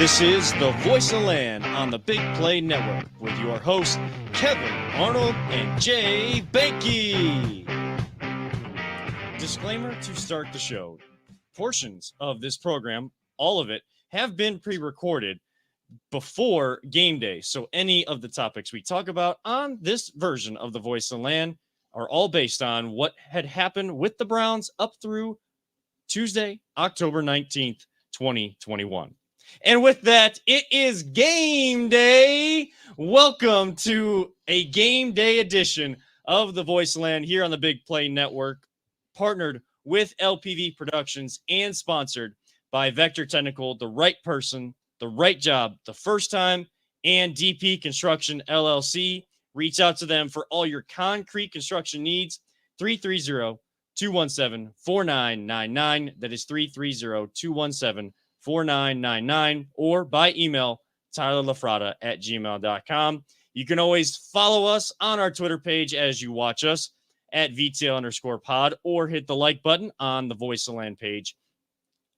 This is the Voice of Land on the Big Play Network with your hosts, Kevin Arnold and Jay Banky. Disclaimer to start the show. Portions of this program, all of it, have been pre-recorded before game day. So any of the topics we talk about on this version of the Voice of Land are all based on what had happened with the Browns up through Tuesday, October 19th, 2021. And with that, it is game day. Welcome to a game day edition of the Voice Land here on the Big Play Network, partnered with LPV Productions and sponsored by Vector Technical, the right person, the right job, the first time, and DP Construction LLC. Reach out to them for all your concrete construction needs. 330-217-4999. That is 330-217-4999. 4999 or by email tylerlafrada@gmail.com. You can always follow us on our Twitter page as you watch us at VTL_pod or hit the like button on the Voice of Land page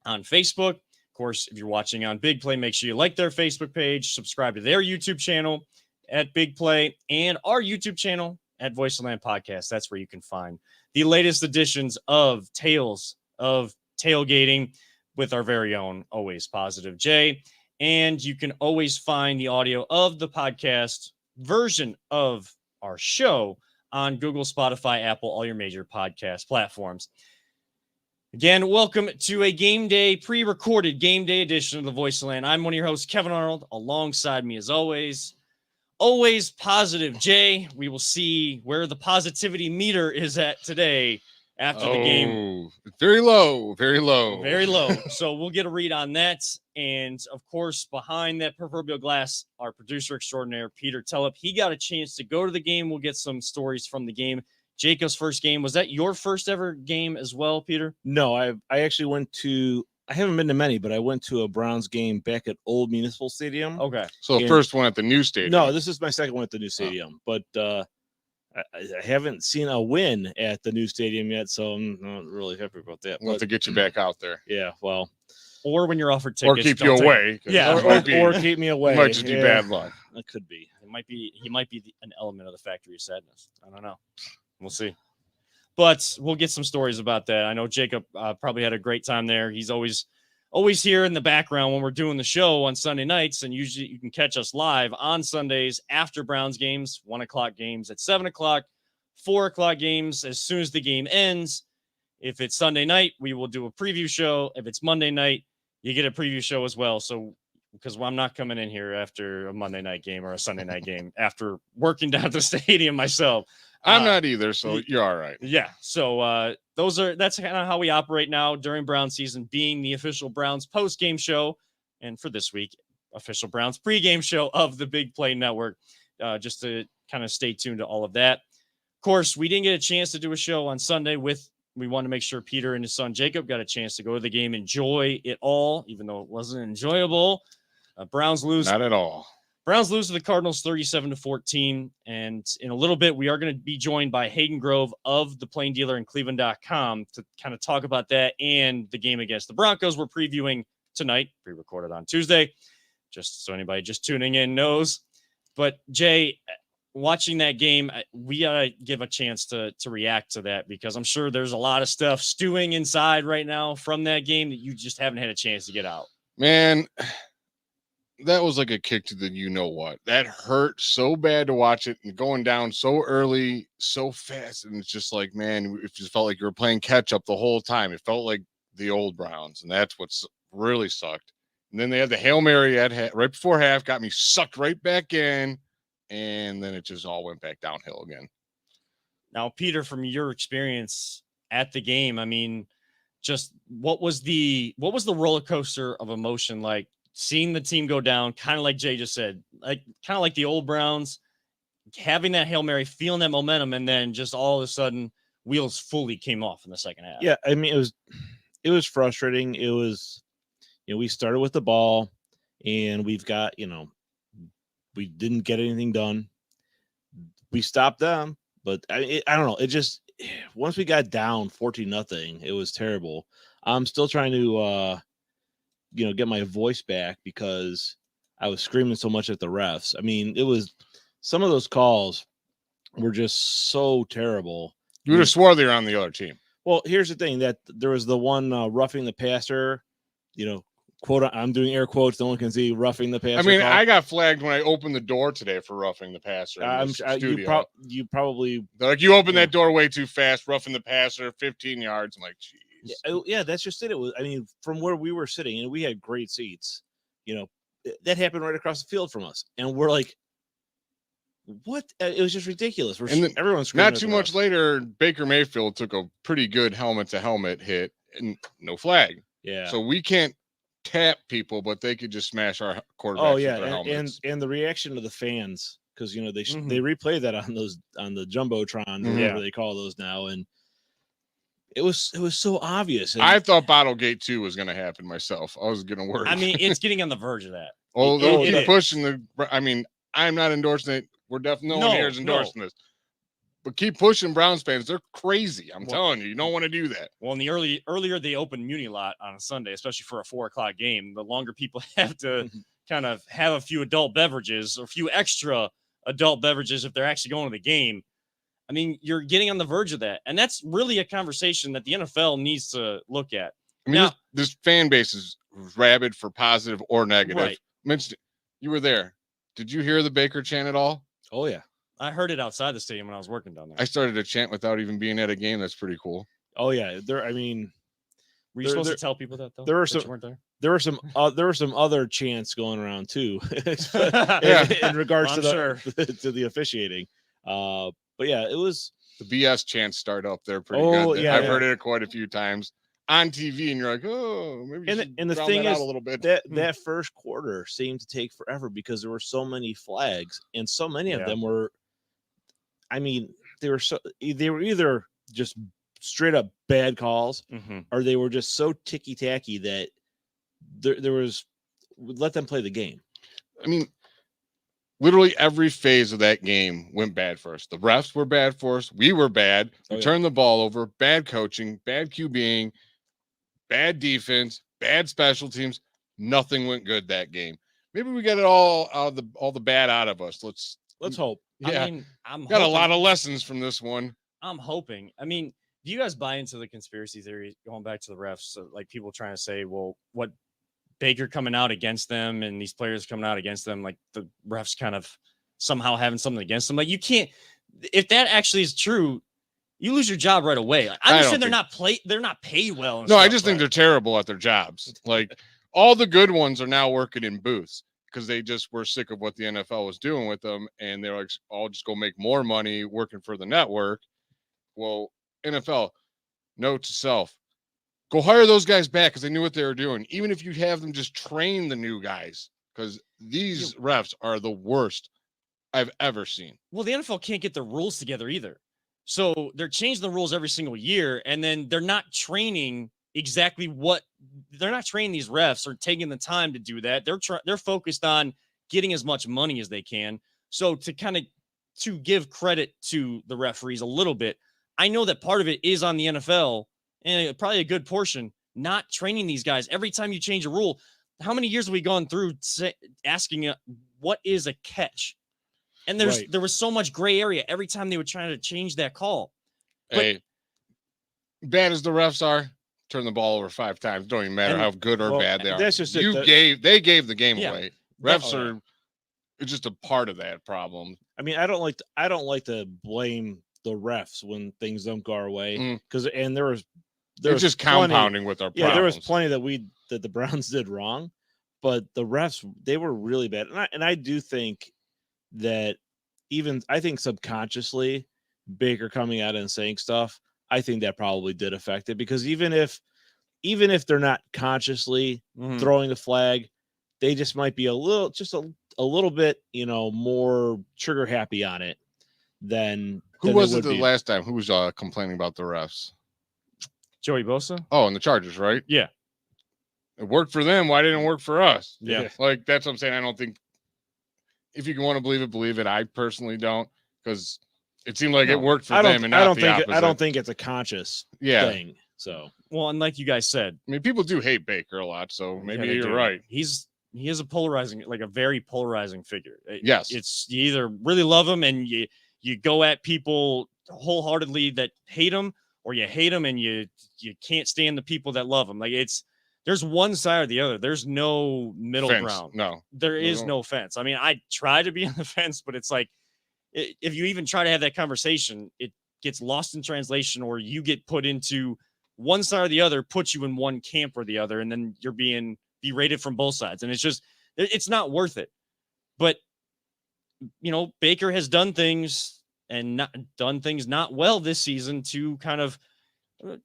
on Facebook. Of course, if you're watching on Big Play, make sure you like their Facebook page, subscribe to their YouTube channel at Big Play and our YouTube channel at Voice of Land Podcast. That's where you can find the latest editions of Tales of Tailgating with our very own Always Positive Jay. And you can always find the audio of the podcast version of our show on Google, Spotify, Apple, all your major podcast platforms. Again, welcome to a game day, pre-recorded game day edition of the Voice of Land. I'm one of your hosts, Kevin Arnold. Alongside me, as always Positive Jay. We will see where the positivity meter is at today after the game. Very low, very low. Very low. So we'll get a read on that. And, of course, behind that proverbial glass, our producer extraordinaire, Peter Tellup. He got a chance to go to the game. We'll get some stories from the game. Jacob's first game. Was that your first ever game as well, Peter? No, I actually went to – I haven't been to many, but I went to a Browns game back at Old Municipal Stadium. Okay. So the first one at the new stadium. No, this is my second one at the new stadium. But I haven't seen a win at the new stadium yet, so I'm not really happy about that. We'll have to get you back out there. Yeah, well. Or when you're offered tickets. Or keep you away. Yeah. Or keep me away. It might just be bad luck. It could be. He might be an element of the factory of sadness. I don't know. We'll see. But we'll get some stories about that. I know Jacob probably had a great time there. He's always here in the background when we're doing the show on Sunday nights, and usually you can catch us live on Sundays after Browns games, 1 o'clock games at 7 o'clock, 4 o'clock games as soon as the game ends. If it's Sunday night, we will do a preview show. If it's Monday night, you get a preview show as well. So, because I'm not coming in here after a Monday night game or a Sunday night game after working down at the stadium myself. I'm not either, so you're all right. Yeah. So that's kind of how we operate now during Brown season, being the official Browns post-game show. And for this week, official Browns pregame show of the Big Play Network, just to kind of stay tuned to all of that. Of course, we didn't get a chance to do a show on Sunday we wanted to make sure Peter and his son Jacob got a chance to go to the game, enjoy it all, even though it wasn't enjoyable. Browns lose. Not at all. Browns lose to the Cardinals 37-14. And in a little bit, we are going to be joined by Hayden Grove of the Plain Dealer and Cleveland.com to kind of talk about that and the game against the Broncos we're previewing tonight, pre-recorded on Tuesday, just so anybody just tuning in knows. But Jay, watching that game, we got to give a chance to react to that, because I'm sure there's a lot of stuff stewing inside right now from that game that you just haven't had a chance to get out. Man, that was like a kick to the you-know-what. That hurt so bad to watch it, and going down so early, so fast, and it's just like, man, it just felt like you were playing catch-up the whole time. It felt like the old Browns, and that's what's really sucked. And then they had the Hail Mary right before half, got me sucked right back in, and then it just all went back downhill again. Now, Peter, from your experience at the game, I mean, just what was the roller coaster of emotion like? Seeing the team go down, kind of like Jay just said, kind of like the old Browns, having that Hail Mary, feeling that momentum, and then just all of a sudden wheels fully came off in the second half. Yeah, I mean, it was frustrating. It was, we started with the ball, and we didn't get anything done. We stopped them, but I don't know. It just, once we got down 14-0, it was terrible. I'm still trying to get my voice back because I was screaming so much at the refs. I mean, it was some of those calls were just so terrible. You would have swore they were on the other team. Well, here's the thing, that there was the one roughing the passer, quote, I'm doing air quotes. No one can see roughing the passer. I mean, call. I got flagged when I opened the door today for roughing the passer. You probably They're like, you opened that door way too fast, roughing the passer 15 yards. I'm like, geez. Yeah, that's just it. It was, I mean, from where we were sitting, and we had great seats, that happened right across the field from us. And we're like, what? It was just ridiculous. Everyone's not too much later. Baker Mayfield took a pretty good helmet to helmet hit and no flag. Yeah. So we can't tap people, but they could just smash our quarterbacks. Oh yeah, with their helmets. and the reaction of the fans, because they Mm-hmm. they replay that on the jumbotron, or Mhm. whatever they call those now, and it was so obvious. And I thought Bottlegate 2 was going to happen myself. I was getting worried. I mean, it's getting on the verge of that. well, they'll keep is. pushing the. I mean, I'm not endorsing it. We're definitely no one here is No. endorsing this. But keep pushing Browns fans. They're crazy. I'm telling you, you don't want to do that. Well, in the earlier they open Muni Lot on a Sunday, especially for a 4:00 game, the longer people have to kind of have a few adult beverages or a few extra adult beverages if they're actually going to the game. I mean, you're getting on the verge of that. And that's really a conversation that the NFL needs to look at. I mean, Now- this fan base is rabid for positive or negative. Right. Mitch, you were there. Did you hear the Baker chant at all? oh yeah, I heard it outside the stadium when I was working down there. I started a chant without even being at a game. That's pretty cool. oh yeah. I mean, Were you supposed to tell people that though? there were that you some- weren't there? there were some other chants going around too, Yeah. in regards I'm to sure. to the officiating. But yeah, it was. The BS chants start up there pretty Oh, good. yeah, I've yeah. heard it quite a few times on TV, and you're like, oh, maybe. You And should the drown thing that out is a little bit. that first quarter seemed to take forever because there were so many flags, and so many of Yeah. them were. I mean, they were either just straight up bad calls, Mm-hmm. or they were just so ticky tacky that there was let them play the game. I mean, literally every phase of that game went bad for us. The refs were bad for us. We were bad. We Oh, yeah. turned the ball over. Bad coaching, bad QBing, bad defense, bad special teams. Nothing went good that game. Maybe we got it all the bad out of us. Let's hope. Yeah, I mean, I'm got a hoping- lot of lessons from this one. I'm hoping. I mean, do you guys buy into the conspiracy theory going back to the refs? So, like people trying to say, well, what Baker coming out against them and these players coming out against them, like the refs kind of somehow having something against them. Like you can't, if that actually is true, you lose your job right away. Like, I understand they're not paid well. And No, I stuff, just think but- they're terrible at their jobs. Like all the good ones are now working in booths because they just were sick of what the NFL was doing with them, and they're like, "I'll just go make more money working for the network." Well, NFL, note to self: go hire those guys back because they knew what they were doing. Even if you have them just train the new guys, because these refs are the worst I've ever seen. Well, the NFL can't get their rules together either. So they're changing the rules every single year, and then they're not training exactly what they're not training these refs or taking the time to do that. They're focused on getting as much money as they can. So to give credit to the referees a little bit, I know that part of it is on the NFL, and probably a good portion, not training these guys. Every time you change a rule, how many years have we gone through asking what is a catch? And there was so much gray area every time they were trying to change that call. Hey, bad as the refs are, turn the ball over 5 times. Don't even matter And- how good or well, bad they are. that's just it. They gave the game Yeah. away. That- Refs are it's just a part of that problem. I mean, I don't like to blame the refs when things don't go our way, because They're just compounding with our problems. Yeah, there was plenty that the Browns did wrong, but the refs, they were really bad. And I do think that I think subconsciously Baker coming out and saying stuff, I think that probably did affect it, because even if they're not consciously throwing the flag, they just might be a little bit, more trigger happy on it than Who was it the last time? Who was complaining about the refs? Joey Bosa? Oh, and the Chargers, right? Yeah. It worked for them. Why didn't it work for us? Yeah. Like, that's what I'm saying. I don't think if you want to believe it. I personally don't, because it seemed like it worked for them and not the opposite. I don't think it's a conscious thing. So, well, and like you guys said, I mean, people do hate Baker a lot, so maybe they you're do. right. He is a polarizing, like a very polarizing figure. Yes. It's you either really love him and you go at people wholeheartedly that hate him, or you hate him and you can't stand the people that love him. Like there's one side or the other. There's no middle Fence. ground. No. There is no fence. I mean, I try to be on the fence, but it's like if you even try to have that conversation, it gets lost in translation, or you get put into one side or the other, puts you in one camp or the other, and then you're being berated from both sides. And it's not worth it. But, Baker has done things not well this season to kind of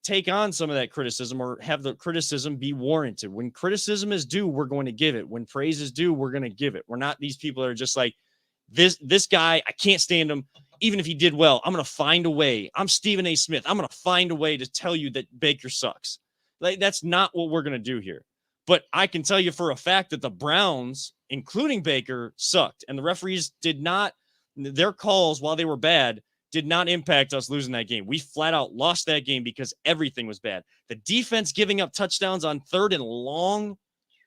take on some of that criticism, or have the criticism be warranted. When criticism is due, we're going to give it. When praise is due, we're going to give it. We're not these people that are just like, this guy, I can't stand him. Even if he did well, I'm going to find a way. I'm Stephen A. Smith. I'm going to find a way to tell you that Baker sucks. Like, that's not what we're going to do here. But I can tell you for a fact that the Browns, including Baker, sucked. And the referees their calls, while they were bad, did not impact us losing that game. We flat out lost that game because everything was bad. The defense giving up touchdowns on 3rd and long,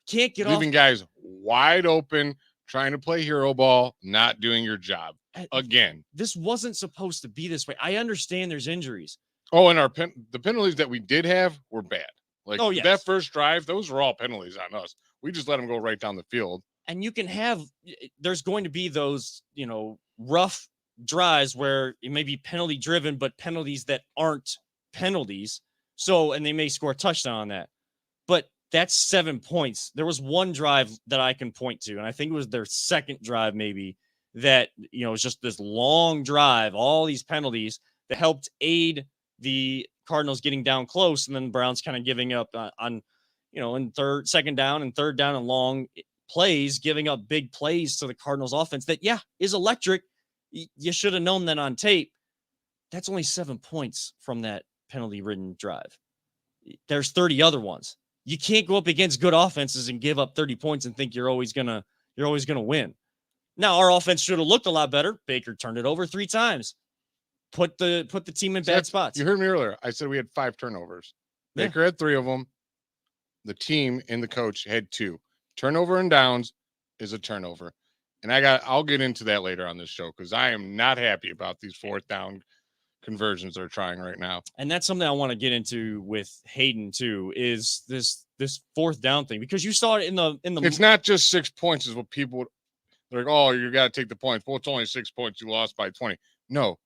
can't get leaving guys wide open, trying to play hero ball, not doing your job again. This wasn't supposed to be this way. I understand there's injuries. Oh, and the penalties that we did have were bad. Like, yes. That first drive, those were all penalties on us. We just let them go right down the field. And there's going to be those, rough drives where it may be penalty driven, but penalties that aren't penalties. So, and they may score a touchdown on that. But that's 7 points. There was one drive that I can point to, and I think it was their second drive maybe, that, was just this long drive, all these penalties that helped aid the Cardinals getting down close, and then the Browns kind of giving up on in second down and third down and long plays, giving up big plays to the Cardinals offense that, is electric. You should have known that on tape. That's only 7 points from that penalty-ridden drive. There's 30 other ones. You can't go up against good offenses and give up 30 points and think you're always gonna win. Now, our offense should have looked a lot better. Baker turned it over 3 times. Put the team in bad spots. You heard me earlier. I said we had 5 turnovers. Baker had 3 of them. The team and the coach had 2. Turnover and downs is a turnover. And I'll get into that later on this show, because I am not happy about these 4th down conversions they're trying right now. And that's something I want to get into with Hayden too, is this 4th down thing, because you saw it in the it's not just 6 points is what people they're like, oh, you got to take the points. Well, it's only 6 points. You lost by 20. No,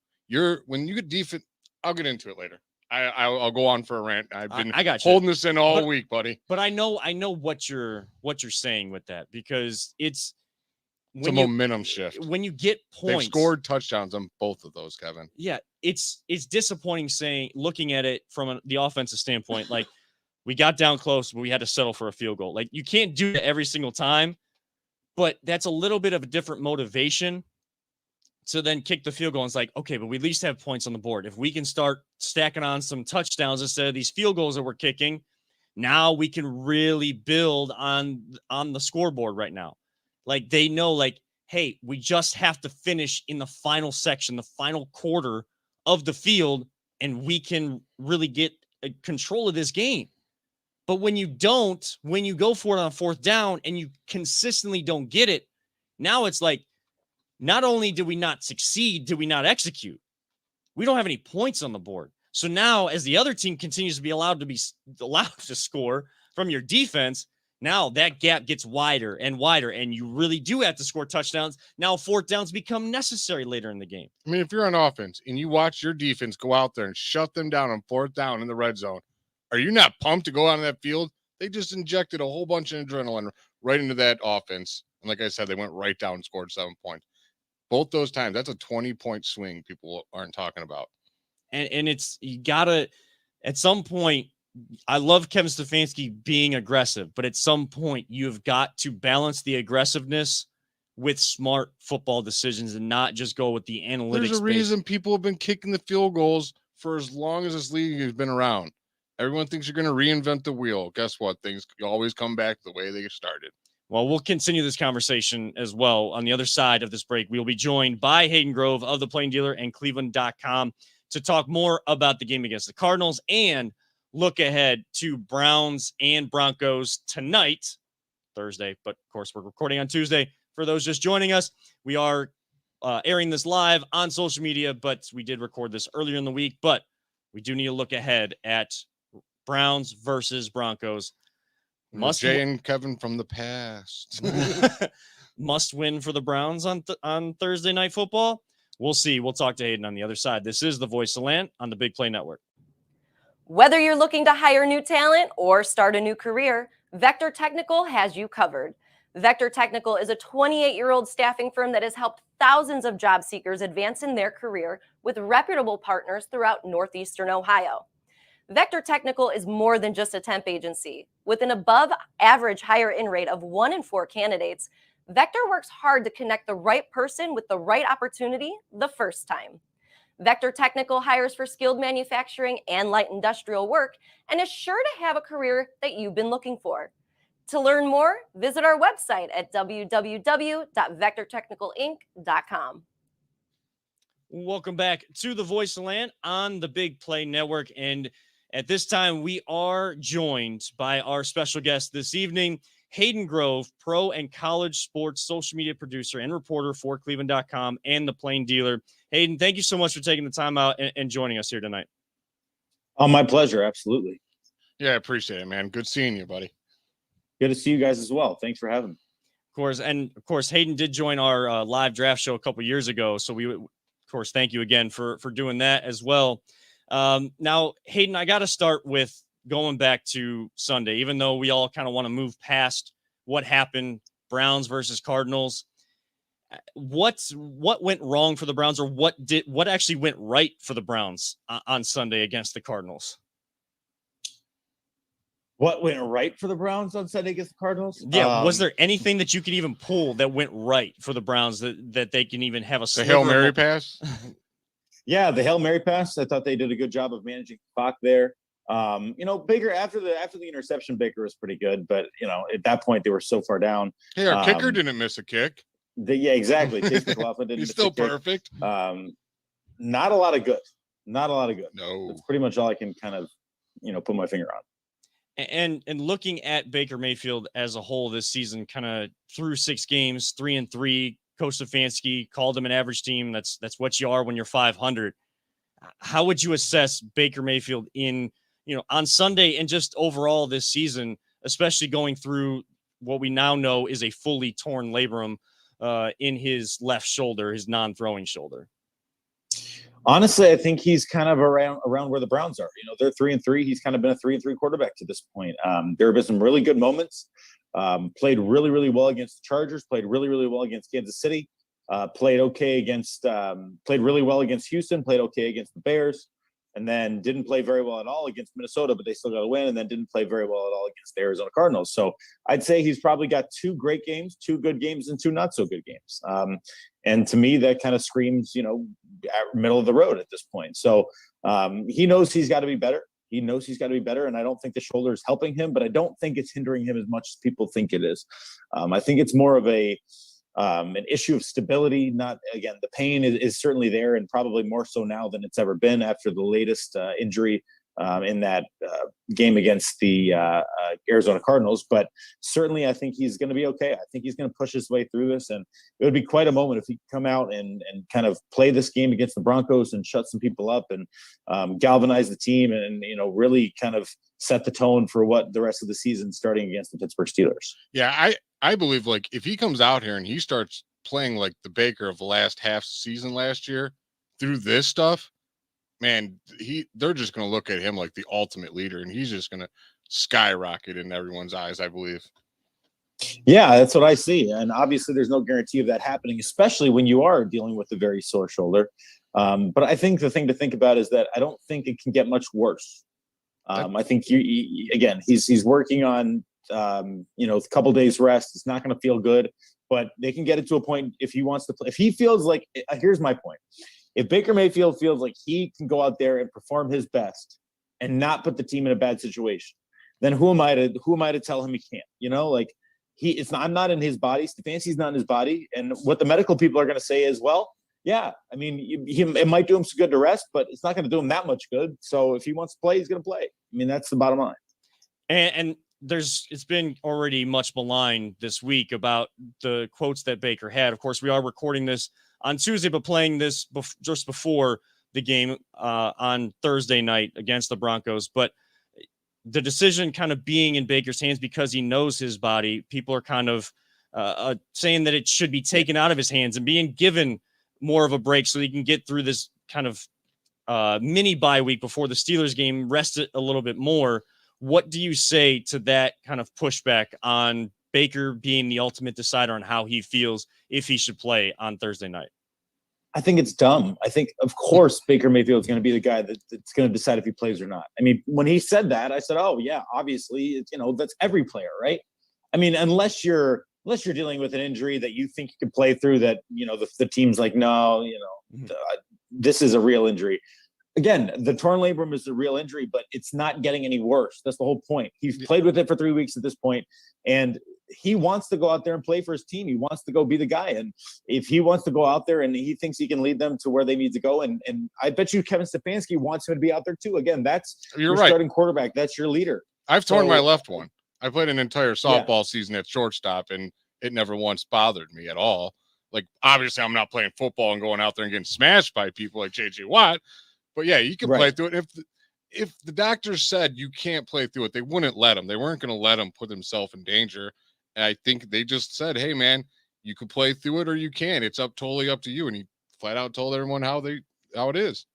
when you get defense, I'll get into it later. I'll go on for a rant. I've been holding this in all week, buddy. But I know what you're saying with that, because it's a momentum shift. When you get points, they've scored touchdowns on both of those, Kevin. Yeah, it's disappointing looking at it from the offensive standpoint. Like, we got down close, but we had to settle for a field goal. Like, you can't do that every single time, but that's a little bit of a different motivation to then kick the field goal. And it's like, okay, but we at least have points on the board. If we can start stacking on some touchdowns instead of these field goals that we're kicking, now we can really build on the scoreboard right now. Like, they know, like, hey, we just have to finish in the final section, the final quarter of the field, and we can really get control of this game. But when you go for it on 4th down and you consistently don't get it, now it's like, not only did we not succeed, did we not execute? We don't have any points on the board. So now, as the other team continues to be allowed to score from your defense, now that gap gets wider and wider, and you really do have to score touchdowns. Now 4th downs become necessary later in the game. I mean, if you're on offense and you watch your defense go out there and shut them down on 4th down in the red zone, are you not pumped to go out on that field? They just injected a whole bunch of adrenaline right into that offense. And like I said, they went right down and scored 7 points. Both those times, that's a 20-point swing people aren't talking about. And you gotta, at some point, I love Kevin Stefanski being aggressive, but at some point you've got to balance the aggressiveness with smart football decisions and not just go with the analytics. There's a reason people have been kicking the field goals for as long as this league has been around. Everyone thinks you're going to reinvent the wheel. Guess what? Things always come back the way they started. Well, we'll continue this conversation as well. On the other side of this break, we'll be joined by Hayden Grove of the Plain Dealer and Cleveland.com to talk more about the game against the Cardinals and look ahead to Browns and Broncos tonight, Thursday, but of course we're recording on Tuesday. For those just joining us, we are airing this live on social media, but we did record this earlier in the week. But we do need to look ahead at Browns versus Broncos. Jay and Kevin from the past. Must win for the Browns on Thursday Night Football. We'll see. We'll talk to Hayden on the other side. This is the Voice of Land on the Big Play Network. Whether you're looking to hire new talent or start a new career, Vector Technical has you covered. Vector Technical is a 28-year-old staffing firm that has helped thousands of job seekers advance in their career with reputable partners throughout Northeastern Ohio. Vector Technical is more than just a temp agency. With an above-average hire-in rate of 1 in 4 candidates, Vector works hard to connect the right person with the right opportunity the first time. Vector Technical hires for skilled manufacturing and light industrial work and is sure to have a career that you've been looking for. To learn more, visit our website at www.vectortechnicalinc.com. Welcome back to the Voice of Land on the Big Play Network. And at this time, we are joined by our special guest this evening, Hayden Grove, pro and college sports social media producer and reporter for Cleveland.com and the Plain Dealer. Hayden, thank you so much for taking the time out and joining us here tonight. Oh, my pleasure. Absolutely. Yeah, I appreciate it, man. Good seeing you, buddy. Good to see you guys as well. Thanks for having me. Of course, Hayden did join our live draft show a couple years ago. So we, of course, thank you again for doing that as well. Now, Hayden, I got to start with going back to Sunday, even though we all kind of want to move past what happened, Browns versus Cardinals. What went wrong for the Browns, or what actually went right for the Browns on Sunday against the Cardinals? What went right for the Browns on Sunday against the Cardinals? Yeah, was there anything that you could even pull that went right for the Browns that they can even have a the Hail Mary pass? Yeah, the Hail Mary pass. I thought they did a good job of managing the clock there. Baker after the interception, Baker was pretty good, but at that point they were so far down. Hey, our kicker didn't miss a kick. Yeah, exactly. Chase McLaughlin didn't. He's miss still a kick. perfect. Not a lot of good. Not a lot of good. No, that's pretty much all I can kind of put my finger on. And looking at Baker Mayfield as a whole this season, kind of through 6 games, 3-3. Coach Stefanski called him an average team. That's what you are when you're 500. How would you assess Baker Mayfield on Sunday and just overall this season, especially going through what we now know is a fully torn labrum in his left shoulder, his non-throwing shoulder? Honestly, I think he's kind of around where the Browns are. They're 3-3. He's kind of been a 3-3 quarterback to this point. There have been some really good moments. Played really, really well against the Chargers. Played really, really well against Kansas City. Played really well against Houston. Played okay against the Bears. And then didn't play very well at all against Minnesota, but they still got to win. And then didn't play very well at all against the Arizona Cardinals. So I'd say he's probably got 2 great games, 2 good games, and 2 not so good games. And to me, that kind of screams, middle of the road at this point. So he knows he's got to be better. And I don't think the shoulder is helping him, but I don't think it's hindering him as much as people think it is. I think it's more of an issue of stability. Not, again, the pain is certainly there, and probably more so now than it's ever been after the latest injury in that game against the Arizona Cardinals. But certainly I think he's going to be okay. I think he's going to push his way through this, and it would be quite a moment if he could come out and kind of play this game against the Broncos and shut some people up and galvanize the team and really kind of set the tone for what the rest of the season starting against the Pittsburgh Steelers. Yeah, I believe, like, if he comes out here and he starts playing like the Baker of the last half season last year through this stuff, man, they're just going to look at him like the ultimate leader, and he's just going to skyrocket in everyone's eyes, I believe. Yeah, that's what I see. And obviously there's no guarantee of that happening, especially when you are dealing with a very sore shoulder. But I think the thing to think about is that I don't think it can get much worse. I think he's working on, a couple days rest. It's not going to feel good, but they can get it to a point if he wants to play. If he feels like, here's my point. If Baker Mayfield feels like he can go out there and perform his best and not put the team in a bad situation, then who am I to tell him he can't? I'm not in his body. Stefanski's not in his body. And what the medical people are going to say is, well, Yeah, I mean, it might do him some good to rest, but it's not going to do him that much good. So if he wants to play, he's going to play. I mean, that's the bottom line. And it's been already much maligned this week about the quotes that Baker had. Of course, we are recording this on Tuesday, but playing this just before the game on Thursday night against the Broncos. But the decision kind of being in Baker's hands because he knows his body, people are kind of saying that it should be taken out of his hands and being given more of a break so he can get through this kind of mini bye week before the Steelers game, rest it a little bit more. What do you say to that kind of pushback on Baker being the ultimate decider on how he feels if he should play on Thursday night? I think it's dumb. I think, of course, Baker Mayfield is going to be the guy that's going to decide if he plays or not. I mean, when he said that, I said, oh, yeah, obviously, that's every player, right? I mean, unless you're dealing with an injury that you think you can play through, that, the team's like, no, this is a real injury. Again, the torn labrum is a real injury, but it's not getting any worse. That's the whole point. He's played with it for 3 weeks at this point, and he wants to go out there and play for his team. He wants to go be the guy. And if he wants to go out there and he thinks he can lead them to where they need to go, and I bet you Kevin Stefanski wants him to be out there too. Again, that's your right. Starting quarterback. That's your leader. I've torn my left one. I played an entire softball season at shortstop, and it never once bothered me at all. Like, obviously, I'm not playing football and going out there and getting smashed by people like J.J. Watt. But yeah, you can play through it. If the doctors said you can't play through it, they wouldn't let him. They weren't going to let him put himself in danger. And I think they just said, "Hey, man, you can play through it or you can. It's totally up to you." And he flat out told everyone how it is.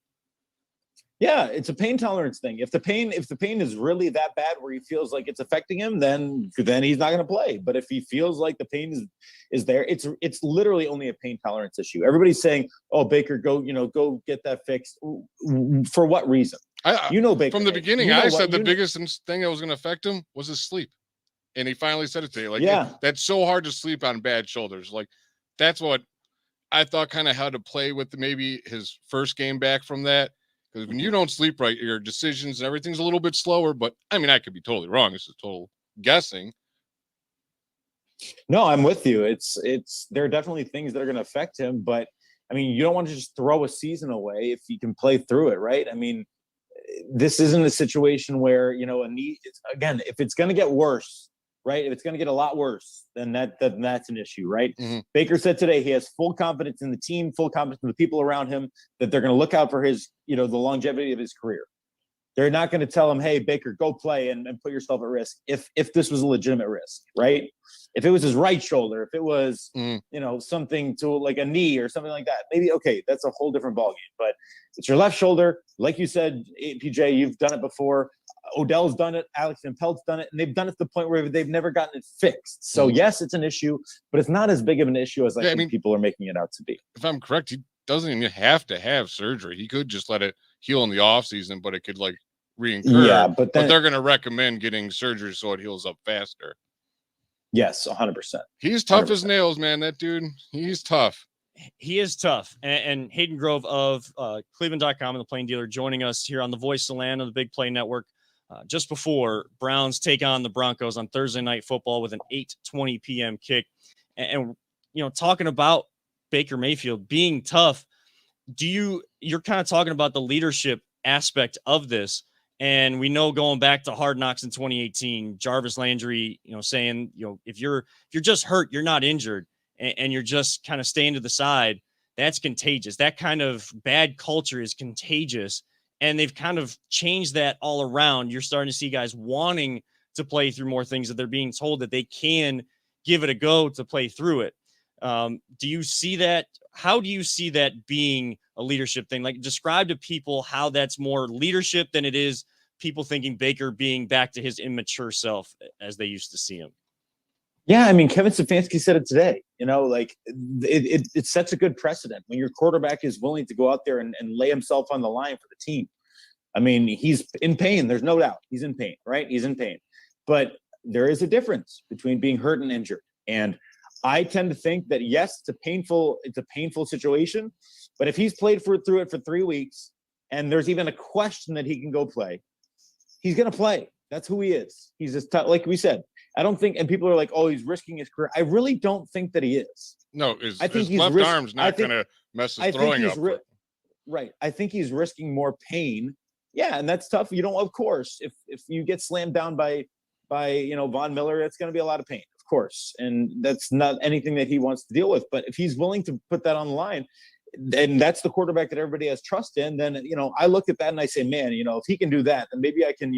Yeah, it's a pain tolerance thing. If the pain is really that bad where he feels like it's affecting him, then he's not going to play. But if he feels like the pain is there, it's literally only a pain tolerance issue. Everybody's saying, "Oh, Baker, go get that fixed." For what reason? Baker from the beginning. I said the biggest thing that was going to affect him was his sleep, and he finally said it today. Like, that's so hard to sleep on bad shoulders. Like, that's what I thought kind of how to play with maybe his first game back from that. Because when you don't sleep right, your decisions and everything's a little bit slower. But I mean, I could be totally wrong. This is total guessing. No, I'm with you. There are definitely things that are going to affect him. But I mean, you don't want to just throw a season away if you can play through it, right? I mean, this isn't a situation where a knee. Again, if it's going to get worse, right? If it's going to get a lot worse, then that's an issue, right? Mm-hmm. Baker said today he has full confidence in the team, full confidence in the people around him, that they're going to look out for his, the longevity of his career. They're not going to tell him, "Hey, Baker, go play and put yourself at risk." If this was a legitimate risk, right? If it was his right shoulder, if it was, something to like a knee or something like that, maybe, okay, that's a whole different ballgame. But it's your left shoulder. Like you said, PJ, you've done it before. Odell's done it. Alex Van Pelt's done it. And they've done it to the point where they've never gotten it fixed. So, yes, it's an issue, but it's not as big of an issue as I think people are making it out to be. If I'm correct, he doesn't even have to have surgery. He could just let it heal in the offseason, but it could, reincur. Yeah, but they're going to recommend getting surgery so it heals up faster. Yes, 100%. He's tough 100%. As nails, man. That dude, he's tough. He is tough. And Hayden Grove of Cleveland.com and the Plain Dealer joining us here on the Voice of the Land of the Big Play Network just before Browns take on the Broncos on Thursday Night Football with an 8:20 p.m. kick. And talking about Baker Mayfield being tough, you're kind of talking about the leadership aspect of this. And we know going back to Hard Knocks in 2018, Jarvis Landry, saying, if you're just hurt, you're not injured, and you're just kind of staying to the side, that's contagious. That kind of bad culture is contagious. And they've kind of changed that all around. You're starting to see guys wanting to play through more things, that they're being told that they can give it a go to play through it. Do you see that? How do you see that being a leadership thing? Like, describe to people how that's more leadership than it is people thinking Baker being back to his immature self as they used to see him. Yeah, I mean, Kevin Stefanski said it today. It sets a good precedent when your quarterback is willing to go out there and lay himself on the line for the team. I mean, he's in pain. There's no doubt he's in pain, right? He's in pain. But there is a difference between being hurt and injured. And I tend to think that, yes, it's a painful situation. But if he's played through it for 3 weeks and there's even a question that he can go play, he's going to play. That's who he is. He's just like we said. I don't think, and people are like, "Oh, he's risking his career." I really don't think that he is. No, his left arm's not going to messes I think throwing he's up. right. I think he's risking more pain. Yeah, and that's tough. You don't, of course, if you get slammed down by Von Miller, it's going to be a lot of pain, of course, and that's not anything that he wants to deal with. But if he's willing to put that on the line, and that's the quarterback that everybody has trust in, then I look at that and I say, man, if he can do that, then maybe I can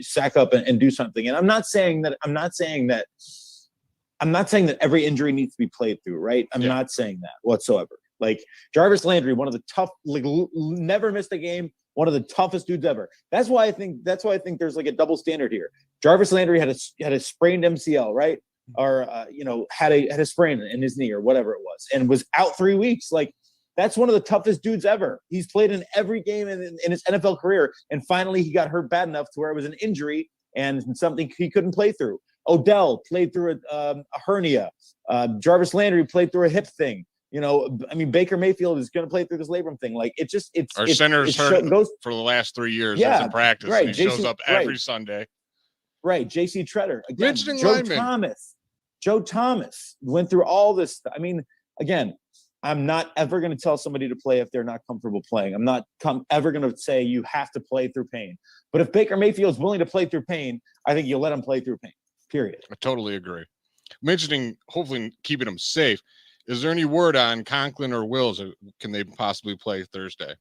sack up and do something. And I'm not saying that every injury needs to be played through, right? I'm not saying that whatsoever. Like Jarvis Landry, one of the tough, never missed a game, one of the toughest dudes ever. That's why I think there's like a double standard here. Jarvis Landry had a sprained MCL, right? Or had a sprain in his knee or whatever it was, and was out 3 weeks. Like, that's one of the toughest dudes ever. He's played in every game in his NFL career, and finally he got hurt bad enough to where it was an injury and something he couldn't play through. Odell played through a hernia. Jarvis Landry played through a hip thing. Baker Mayfield is going to play through this labrum thing. Like, Our center's hurt for the last 3 years as a practice. Right. And he shows up every Sunday. Right. J.C. Treader. Again, Mentioning Joe linemen. Thomas went through all this. I mean, again, I'm not ever going to tell somebody to play if they're not comfortable playing. I'm not ever going to say you have to play through pain. But if Baker Mayfield is willing to play through pain, I think you let him play through pain, period. I totally agree. Mentioning hopefully keeping him safe, is there any word on Conklin or Wills? Can they possibly play Thursday?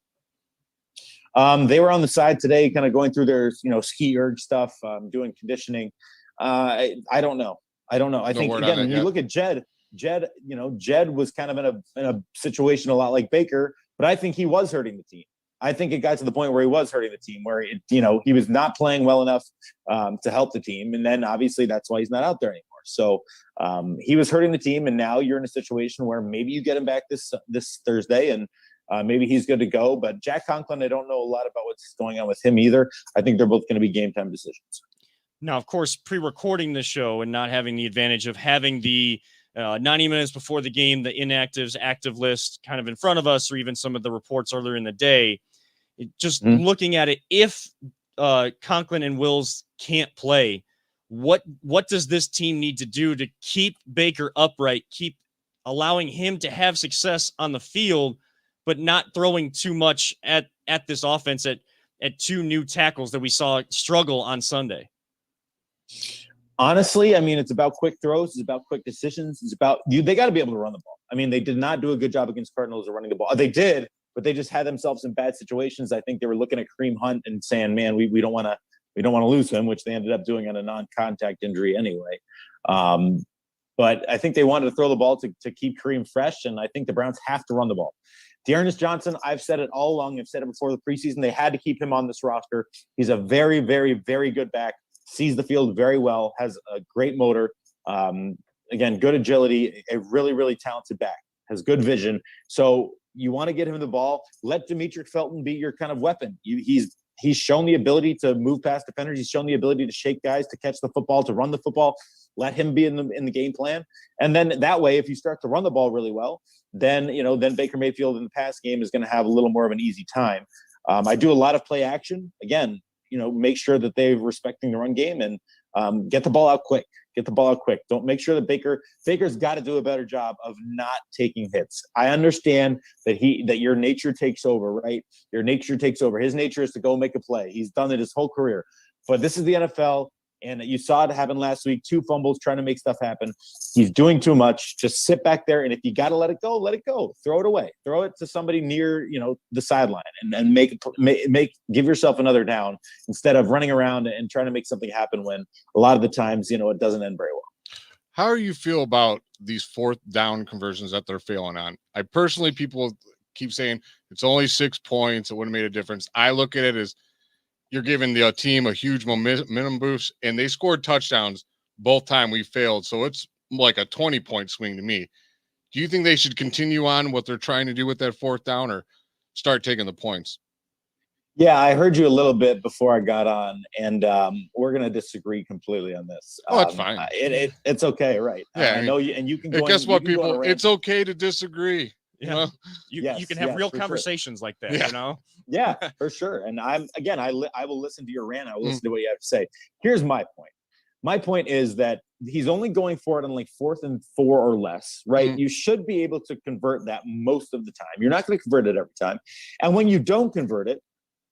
They were on the side today, kind of going through their, ski erg stuff, doing conditioning. I don't know. I think, again, when you look at Jed, Jed was kind of in a situation a lot like Baker, but I think he was hurting the team. I think it got to the point where he was hurting the team, where he was not playing well enough to help the team, and then obviously that's why he's not out there anymore. So he was hurting the team, and now you're in a situation where maybe you get him back this Thursday, and maybe he's good to go. But Jack Conklin, I don't know a lot about what's going on with him either. I think they're both going to be game time decisions. Now, of course, pre-recording the show and not having the advantage of having the 90 minutes before the game, the inactives, active list kind of in front of us, or even some of the reports earlier in the day, looking at it, if Conklin and Wills can't play, what does this team need to do to keep Baker upright, keep allowing him to have success on the field, but not throwing too much at this offense at two new tackles that we saw struggle on Sunday? Honestly, I mean, it's about quick throws. It's about quick decisions. It's about they got to be able to run the ball. I mean, they did not do a good job against Cardinals of running the ball. They did, but they just had themselves in bad situations. I think they were looking at Kareem Hunt and saying, man, we don't want to lose him, which they ended up doing on a non-contact injury anyway. But I think they wanted to throw the ball to keep Kareem fresh, and I think the Browns have to run the ball. Dearness Johnson, I've said it all along. I've said it before the preseason. They had to keep him on this roster. He's a very, very, very good back. Sees the field very well, has a great motor, again, good agility, a really, really talented back, has good vision. So you want to get him the ball. Let Demetric Felton be your kind of weapon. He's shown the ability to move past defenders. He's shown the ability to shake guys, to catch the football, to run the football. Let him be in the game plan. And then that way, if you start to run the ball really well, then Baker Mayfield in the pass game is going to have a little more of an easy time. I do a lot of play action. Again, make sure that they're respecting the run game and get the ball out quick. Don't make sure that Baker's got to do a better job of not taking hits. I understand that your nature takes over, right? Your nature takes over. His nature is to go make a play. He's done it his whole career. But this is the NFL, and you saw it happen last week. 2 fumbles trying to make stuff happen. He's doing too much. Just sit back there, and if you got to let it go, let it go. Throw it away. Throw it to somebody near the sideline, and give yourself another down instead of running around and trying to make something happen when a lot of the times it doesn't end very well. How do you feel about these 4th down conversions that they're failing on? I personally, people keep saying it's only 6 points. It wouldn't have made a difference. I look at it as you're giving the team a huge momentum boost, and they scored touchdowns both time we failed. So it's like a 20-point swing to me. Do you think they should continue on what they're trying to do with that 4th down, or start taking the points? Yeah, I heard you a little bit before I got on, and we're going to disagree completely on this. Oh, that's fine. It's okay, right? Yeah, I know you, and you can go. Guess what, people? It's okay to disagree. Yeah, you can have real conversations like that. Yeah, for sure. And I will listen to your rant. I will listen to what you have to say. Here's my point. My point is that he's only going for it on like 4th and 4 or less, right? Mhm. You should be able to convert that most of the time. You're not going to convert it every time. And when you don't convert it,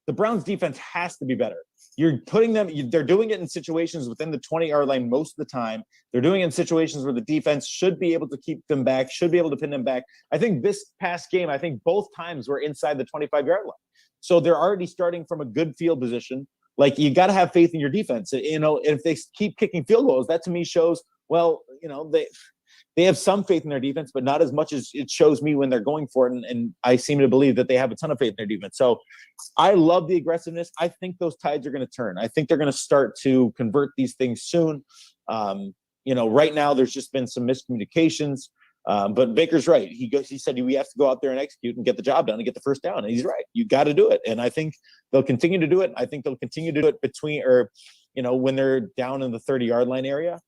the Browns defense has to be better. You're putting them, they're doing it in situations within the 20-yard line most of the time. They're doing it in situations where the defense should be able to keep them back, should be able to pin them back. I think this past game, I think both times were inside the 25-yard line. So they're already starting from a good field position. Like, you got to have faith in your defense. You know, if they keep kicking field goals, that to me shows, well, you know, they have some faith in their defense, but not as much as it shows me when they're going for it. And I seem to believe that they have a ton of faith in their defense. So I love the aggressiveness. I think those tides are going to turn. I think they're going to start to convert these things soon. You know, right now there's just been some miscommunications. But Baker's right. He said we have to go out there and execute and get the job done and get the first down. And he's right. You got to do it. And I think they'll continue to do it. I think they'll continue to do it when they're down in the 30-yard line area.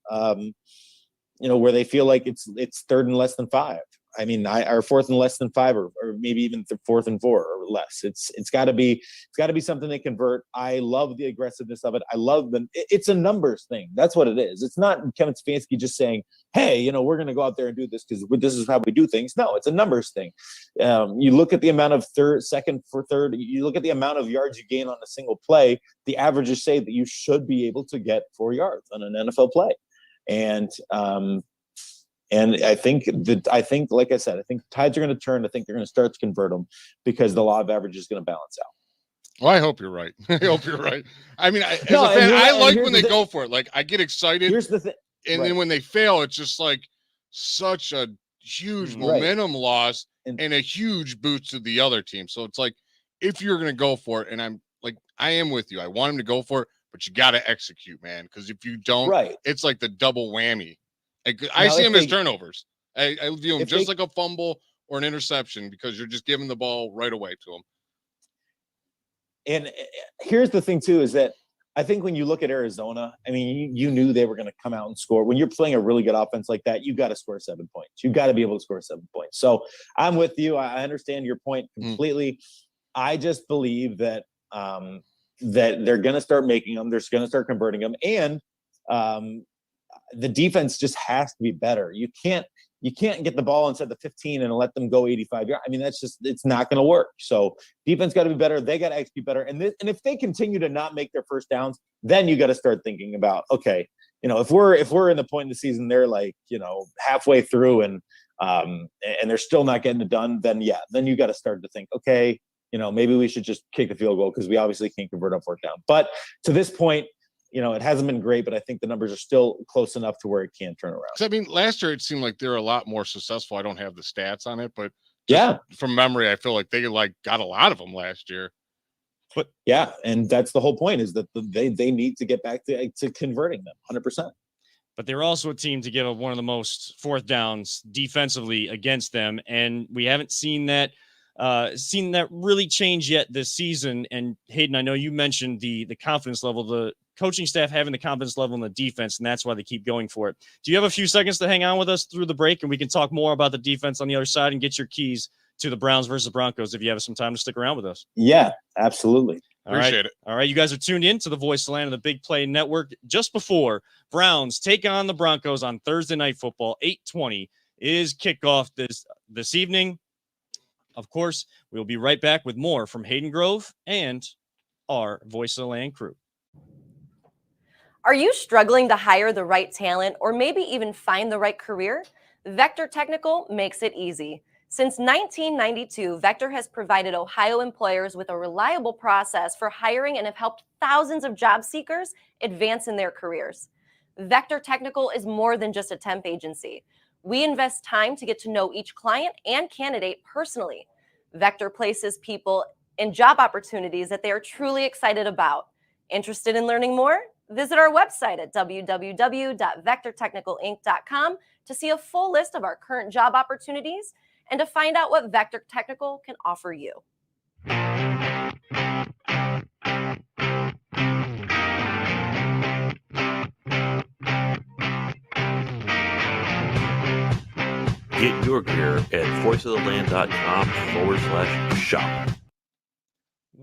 You know, where they feel like it's 3rd and less than 5. I mean, or 4th and less than 5, or maybe even 4th and 4 or less. It's got to be something they convert. I love the aggressiveness of it. I love them. It's a numbers thing. That's what it is. It's not Kevin Stefanski just saying, hey, you know, we're going to go out there and do this because this is how we do things. No, it's a numbers thing. You look at the amount of second for third. You look at the amount of yards you gain on a single play. The averages say that you should be able to get 4 yards on an NFL play. And I think, like I said, I think tides are going to turn. I think they're going to start to convert them because the law of average is going to balance out. Well, I hope you're right. I hope you're right. I mean, I like when they go for it. Like, I get excited. Here's the thing. And then when they fail, it's just like such a huge momentum loss and a huge boost to the other team. So it's like, if you're going to go for it, and I am with you. I want him to go for it, but you got to execute, man. Because if you don't, it's like the double whammy. I see them as turnovers. I view them just like a fumble or an interception because you're just giving the ball right away to them. And here's the thing, too, is that I think when you look at Arizona, I mean, you knew they were going to come out and score. When you're playing a really good offense like that, you got to score 7 points. You got to be able to score 7 points. So I'm with you. I understand your point completely. I just believe that that they're going to start making them. They're going to start converting them. And the defense just has to be better. You can't get the ball inside the 15 and let them go 85 yards. I mean, it's not going to work. So defense got to be better. They got to execute better. And if they continue to not make their first downs, then you got to start thinking about, okay, you know, if we're in the point in the season, they're like, you know, halfway through and they're still not getting it done, then you got to start to think, okay, you know, maybe we should just kick the field goal because we obviously can't convert on 4th down. But to this point, you know, it hasn't been great, but I think the numbers are still close enough to where it can turn around. I mean, last year it seemed like they're a lot more successful. I don't have the stats on it, but from memory, I feel like they got a lot of them last year. But and that's the whole point, is that they need to get back to converting them 100%. But they're also a team to give up one of the most 4th downs defensively against them, and we haven't seen that really change yet this season. And Hayden, I know you mentioned the confidence level, the coaching staff having the confidence level in the defense, and that's why they keep going for it. Do you have a few seconds to hang on with us through the break, and we can talk more about the defense on the other side and get your keys to the Browns versus Broncos if you have some time to stick around with us? Yeah, absolutely. Appreciate it. All right. You guys are tuned in to the Voice of the Land of the Big Play Network. Just before Browns take on the Broncos on Thursday Night Football, 8:20 is kickoff this evening. Of course, we'll be right back with more from Hayden Grove and our Voice of the Land crew. Are you struggling to hire the right talent or maybe even find the right career? Vector Technical makes it easy. Since 1992, Vector has provided Ohio employers with a reliable process for hiring and have helped thousands of job seekers advance in their careers. Vector Technical is more than just a temp agency. We invest time to get to know each client and candidate personally. Vector places people in job opportunities that they are truly excited about. Interested in learning more? Visit our website at www.vectortechnicalinc.com to see a full list of our current job opportunities and to find out what Vector Technical can offer you. Get your gear at voiceoftheland.com/shop.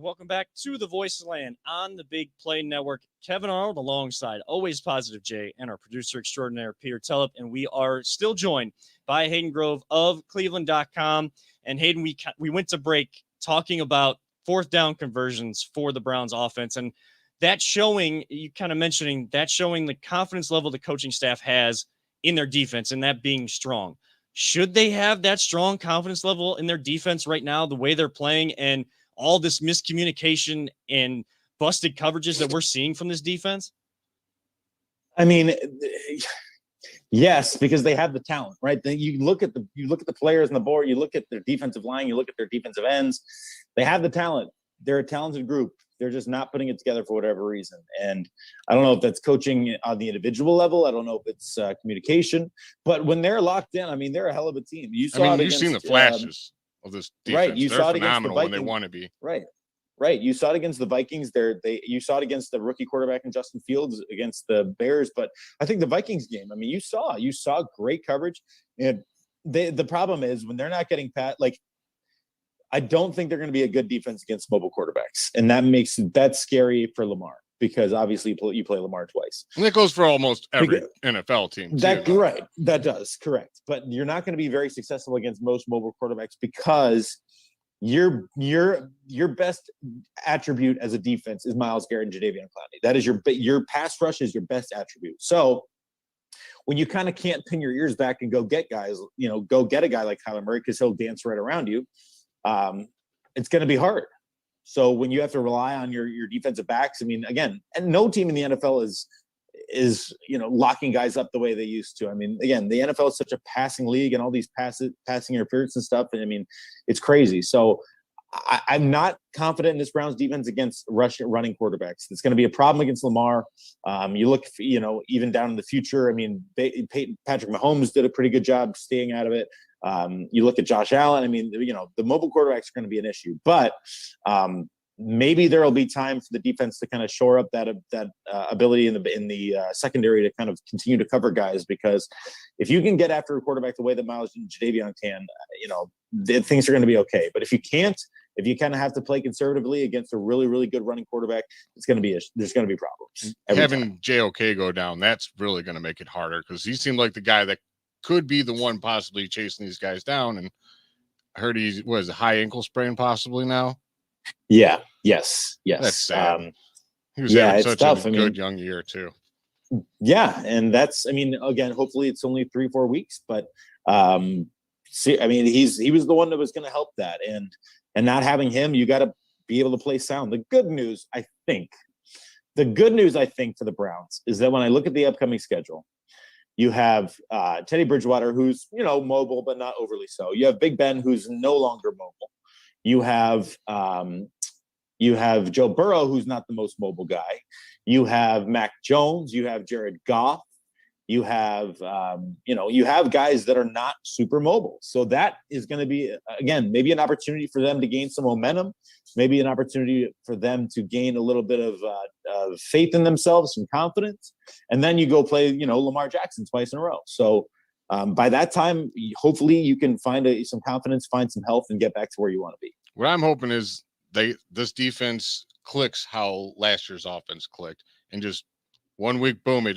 Welcome back to the Voice of Land on the Big Play Network. Kevin Arnold alongside Always Positive Jay and our producer extraordinaire, Peter Tellup. And we are still joined by Hayden Grove of Cleveland.com. And Hayden, we went to break talking about fourth down conversions for the Browns offense. And that's showing, you kind of mentioning, that's showing the confidence level the coaching staff has in their defense and that being strong. Should they have that strong confidence level in their defense right now, the way they're playing and all this miscommunication and busted coverages that we're seeing from this defense? I mean, yes, because they have the talent, right? You look at the players on the board, you look at their defensive line, you look at their defensive ends. They have the talent. They're a talented group. They're just not putting it together for whatever reason. And I don't know if that's coaching on the individual level. I don't know if it's communication. But when they're locked in, I mean, they're a hell of a team. You've seen the flashes of this defense. Right, you they're saw it against the phenomenal when Vikings. they want to be. Right. You saw it against the Vikings. You saw it against the rookie quarterback in Justin Fields against the Bears. But I think the Vikings game, I mean, you saw great coverage. And the problem is when they're not getting I don't think they're going to be a good defense against mobile quarterbacks. And that's scary for Lamar because obviously you play Lamar twice. And that goes for almost every NFL team. Right. That does. Correct. But you're not going to be very successful against most mobile quarterbacks because your best attribute as a defense is Myles Garrett and Jadeveon Clowney. That is your pass rush is your best attribute. So when you kind of can't pin your ears back and go get guys, go get a guy like Kyler Murray because he'll dance right around you. It's going to be hard. So when you have to rely on your defensive backs, I mean, again, and no team in the NFL is locking guys up the way they used to. I mean, again, the NFL is such a passing league and all these passing interference and stuff. And I mean, it's crazy. So I'm not confident in this Browns defense against running quarterbacks. It's going to be a problem against Lamar. You look, even down in the future. I mean, Patrick Mahomes did a pretty good job staying out of it. You look at Josh Allen. I mean, the mobile quarterbacks are going to be an issue, but maybe there will be time for the defense to kind of shore up that ability in the secondary to kind of continue to cover guys. Because if you can get after a quarterback the way that Myles and Jadeveon can, things are going to be okay. But if you can't, if you kind of have to play conservatively against a really, really good running quarterback, there's going to be problems. Having JOK go down, that's really going to make it harder because he seemed like the guy that could be the one possibly chasing these guys down. And I heard he was a high ankle sprain possibly now. Yeah. Yes. That's sad. He was having such a good young year too. Yeah. And again, hopefully it's only 3-4 weeks, but he was the one that was going to help that. And not having him, you got to be able to play sound. The good news, I think for the Browns is that when I look at the upcoming schedule, you have Teddy Bridgewater, who's, mobile, but not overly so. You have Big Ben, who's no longer mobile. You have Joe Burrow, who's not the most mobile guy. You have Mac Jones. You have Jared Goff. You have, you have guys that are not super mobile. So that is going to be, again, maybe an opportunity for them to gain some momentum, maybe an opportunity for them to gain a little bit of faith in themselves, some confidence. And then you go play, Lamar Jackson twice in a row. So by that time, hopefully you can find some confidence, find some health, and get back to where you want to be. What I'm hoping is this defense clicks how last year's offense clicked, and just 1 week, boom, they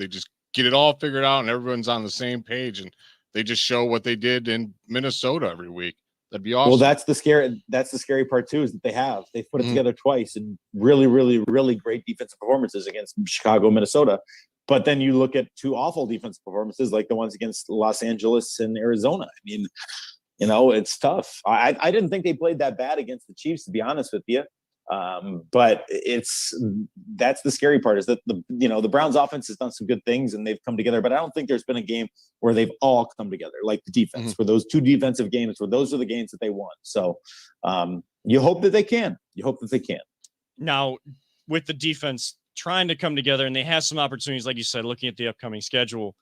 just get it all figured out, and everyone's on the same page, and they just show what they did in Minnesota every week. That'd be awesome. Well, that's the scary part too, is that they've put it together twice in really, really, really great defensive performances against Chicago, Minnesota. But then you look at two awful defensive performances like the ones against Los Angeles and Arizona. I mean, it's tough. I didn't think they played that bad against the Chiefs, to be honest with you. But that's the scary part, is that the Browns offense has done some good things and they've come together, but I don't think there's been a game where they've all come together like the defense for those two defensive games, where those are the games that they won. So you hope that they can. Now, with the defense trying to come together and they have some opportunities, like you said, looking at the upcoming schedule,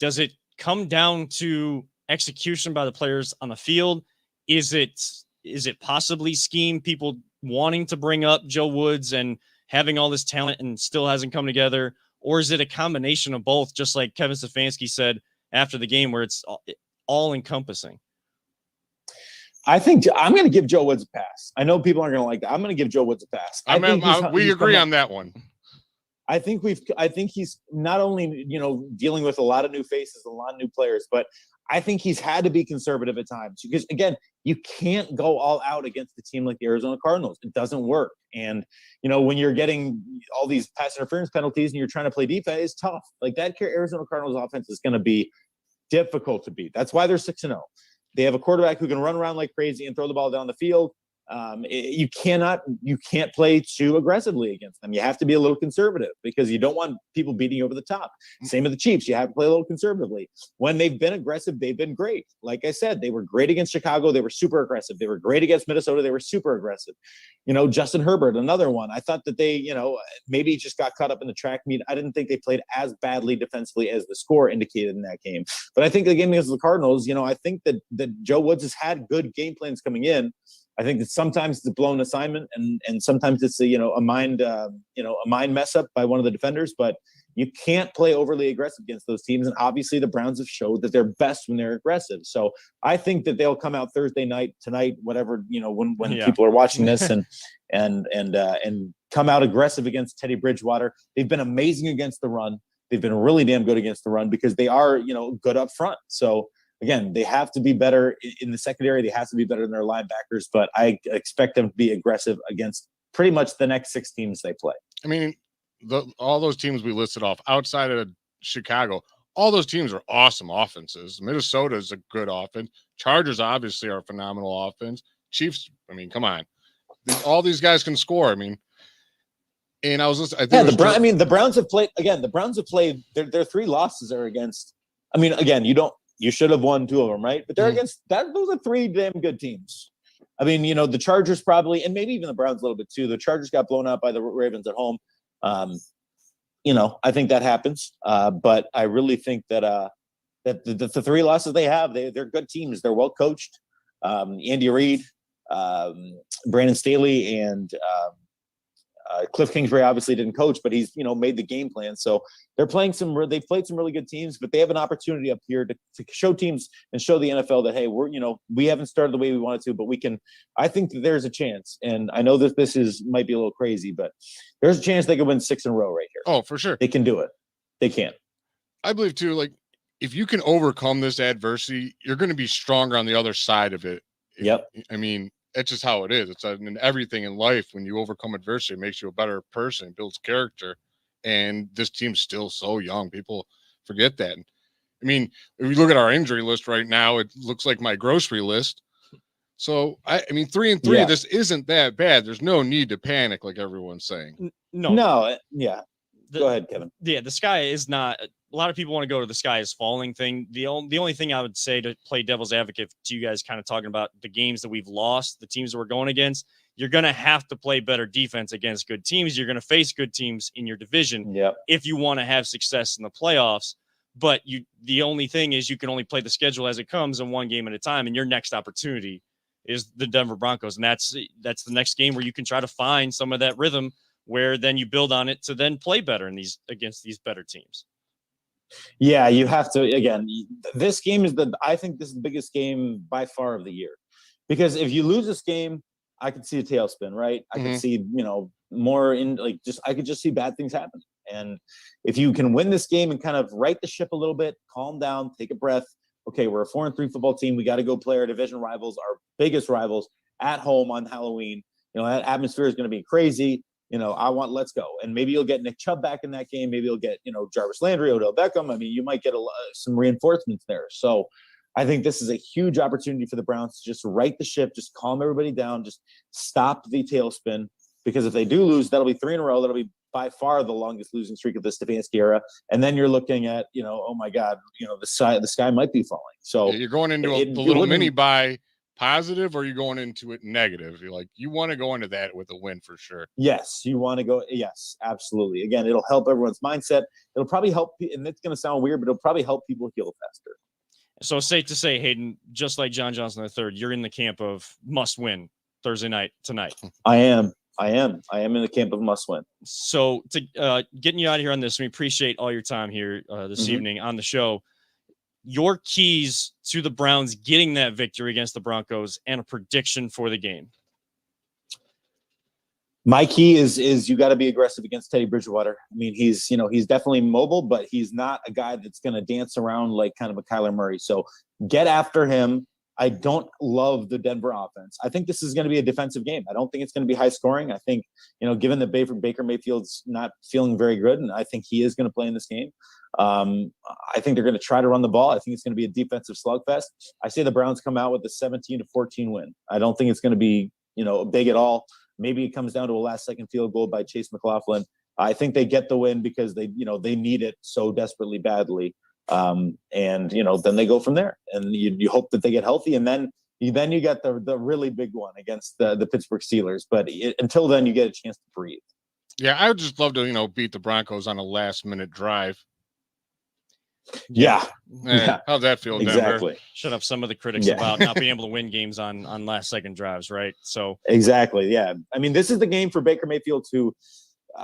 does it come down to execution by the players on the field? Is it possibly scheme, people wanting to bring up Joe Woods and having all this talent and still hasn't come together? Or is it a combination of both, just like Kevin Stefanski said after the game, where it's all encompassing? I think I'm going to give Joe Woods a pass. I know people aren't going to like that. I'm going to give Joe Woods a pass. We agree on that one. I think he's not only, dealing with a lot of new faces, a lot of new players, but I think he's had to be conservative at times because, again, you can't go all out against a team like the Arizona Cardinals. It doesn't work. And, when you're getting all these pass interference penalties and you're trying to play defense, it's tough. Like that Arizona Cardinals offense is going to be difficult to beat. That's why they're 6-0. They have a quarterback who can run around like crazy and throw the ball down the field. You can't play too aggressively against them. You have to be a little conservative because you don't want people beating you over the top. Same with the Chiefs. You have to play a little conservatively. When they've been aggressive, they've been great. Like I said, they were great against Chicago. They were super aggressive. They were great against Minnesota. They were super aggressive. Justin Herbert, another one. I thought that they, maybe just got caught up in the track meet. I didn't think they played as badly defensively as the score indicated in that game. But I think the game against the Cardinals, I think that Joe Woods has had good game plans coming in. I think that sometimes it's a blown assignment and sometimes it's a mind mess up by one of the defenders, but you can't play overly aggressive against those teams. And obviously the Browns have showed that they're best when they're aggressive. So I think that they'll come out Thursday night, tonight, whatever, when people are watching this and come out aggressive against Teddy Bridgewater. They've been amazing against the run. They've been really damn good against the run because they are, good up front. So again, they have to be better in the secondary. They have to be better than their linebackers, but I expect them to be aggressive against pretty much the next 6 teams they play. I mean, all those teams we listed off outside of Chicago, all those teams are awesome offenses. Minnesota is a good offense. Chargers obviously are a phenomenal offense. Chiefs, I mean, come on. All these guys can score. I mean, and I was listening. The Browns have played again. The Browns have played their 3 losses are against. I mean, again, you should have won 2 of them, right? But they're against that. Those are 3 damn good teams. I mean, the Chargers probably, and maybe even the Browns a little bit too. The Chargers got blown out by the Ravens at home. I think that happens. But I really think that the 3 losses they have, they're good teams. They're well coached. Andy Reid, Brandon Staley, and Cliff Kingsbury obviously didn't coach, but he's made the game plan. So they're playing they've played some really good teams, but they have an opportunity up here to show teams and show the NFL that, hey, we haven't started the way we wanted to, but we can. I think that there's a chance, and I know that this might be a little crazy, but there's a chance they could win 6 in a row right here. Oh, for sure, they can do it. They can. I believe too. Like if you can overcome this adversity, you're going to be stronger on the other side of it. Yep. I mean, that's just how it is. It's in everything in life. When you overcome adversity, it makes you a better person, builds character. And this team's still so young. People forget that. I mean, if you look at our injury list right now, it looks like my grocery list. So, I mean, 3-3, this isn't that bad. There's no need to panic like everyone's saying. No. Yeah. Go ahead, Kevin. Yeah, the sky is not. A lot of people want to go to the sky is falling thing. The only thing I would say to play devil's advocate to you guys, kind of talking about the games that we've lost, the teams that we're going against, you're going to have to play better defense against good teams. You're going to face good teams in your division if you want to have success in the playoffs. But the only thing is you can only play the schedule as it comes and one game at a time. And your next opportunity is the Denver Broncos. And that's the next game where you can try to find some of that rhythm where then you build on it to then play better against these better teams. Yeah, you have to. Again, this game I think this is the biggest game by far of the year, because if you lose this game, I could see a tailspin, right? I could see, more in I could just see bad things happen. And if you can win this game and kind of right the ship a little bit, calm down, take a breath. Okay, we're a 4-3 football team. We got to go play our division rivals, our biggest rivals at home on Halloween. That atmosphere is going to be crazy. Let's go. And maybe you'll get Nick Chubb back in that game. Maybe you'll get, Jarvis Landry, Odell Beckham. I mean, you might get some reinforcements there. So I think this is a huge opportunity for the Browns to just right the ship, just calm everybody down, just stop the tailspin. Because if they do lose, that'll be 3 in a row. That'll be by far the longest losing streak of the Stefanski era. And then you're looking at, oh my God, the sky might be falling. So you're going into a little mini bye positive, or are you going into it negative? You want to go into that with a win for sure. Yes, you want to go. Yes, absolutely. Again, it'll help everyone's mindset. It'll probably help, and it's going to sound weird, but it'll probably help people heal faster. So safe to say, Hayden, just like John Johnson III, you're in the camp of must win Thursday night tonight. I am in the camp of must win. So to getting you out of here on this, we appreciate all your time here this evening on the show. your keys to the Browns getting that victory against the Broncos and a prediction for the game. My key is you got to be aggressive against Teddy Bridgewater. I mean, he's definitely mobile, but he's not a guy that's going to dance around like kind of a Kyler Murray. So get after him. I don't love the Denver offense. I think this is going to be a defensive game. I don't think it's going to be high scoring. I think, given that Baker Mayfield's not feeling very good, and I think he is going to play in this game. I think they're going to try to run the ball. I think it's going to be a defensive slugfest. I say the Browns come out with a 17-14 win. I don't think it's going to be, big at all. Maybe it comes down to a last-second field goal by Chase McLaughlin. I think they get the win because they need it so desperately badly. And then they go from there. And you hope that they get healthy, and then you get the really big one against the Pittsburgh Steelers. But until then, you get a chance to breathe. Yeah, I would just love to beat the Broncos on a last-minute drive. Yeah. How'd that feel, Denver? Exactly. Shut up some of the critics about not being able to win games on last-second drives, right? So exactly, yeah. I mean, this is the game for Baker Mayfield to.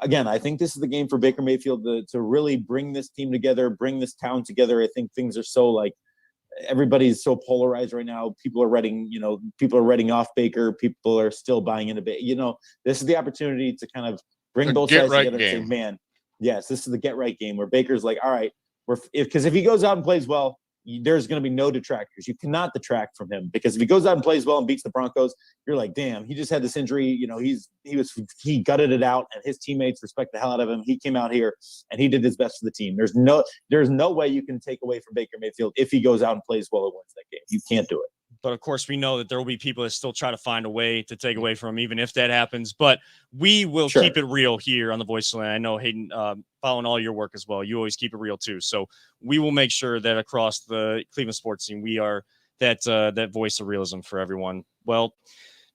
Again, I think this is the game for Baker Mayfield to really bring this team together, bring this town together. I think things are so everybody's so polarized right now. People are writing off Baker. People are still buying into Baker. This is the opportunity to kind of bring both sides together and say, man, yes, this is the get right game where Baker's like, all right, because if he goes out and plays well, there's going to be no detractors. You cannot detract from him, because if he goes out and plays well and beats the Broncos, you're like, damn, he just had this injury. He gutted it out, and his teammates respect the hell out of him. He came out here and he did his best for the team. There's no way you can take away from Baker Mayfield if he goes out and plays well and wins that game. You can't do it. But of course, we know that there will be people that still try to find a way to take away from him, even if that happens. But we will keep it real here on the Voice of the Land. I know, Hayden, following all your work as well, you always keep it real too. So we will make sure that across the Cleveland sports team, we are that voice of realism for everyone. Well,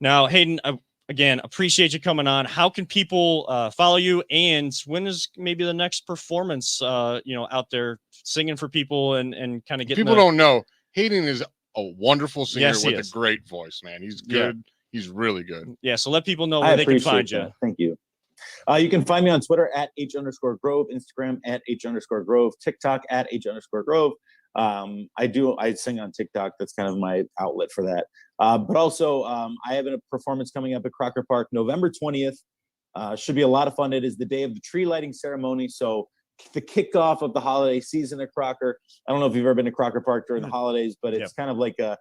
now, Hayden, again, appreciate you coming on. How can people follow you, and when is maybe the next performance? Out there singing for people and kind of getting. People don't know Hayden is a wonderful singer with a great voice, man. He's good. Yeah. He's really good. Yeah. So let people know where they can find you. Thank you. You can find me on Twitter at @H_Grove, Instagram at @H_Grove, TikTok at @H_Grove. I sing on TikTok. That's kind of my outlet for that. But also, I have a performance coming up at Crocker Park, November 20th. Should be a lot of fun. It is the day of the tree lighting ceremony. So the kickoff of the holiday season at Crocker. I don't know if you've ever been to Crocker Park during the holidays, but it's kind of like a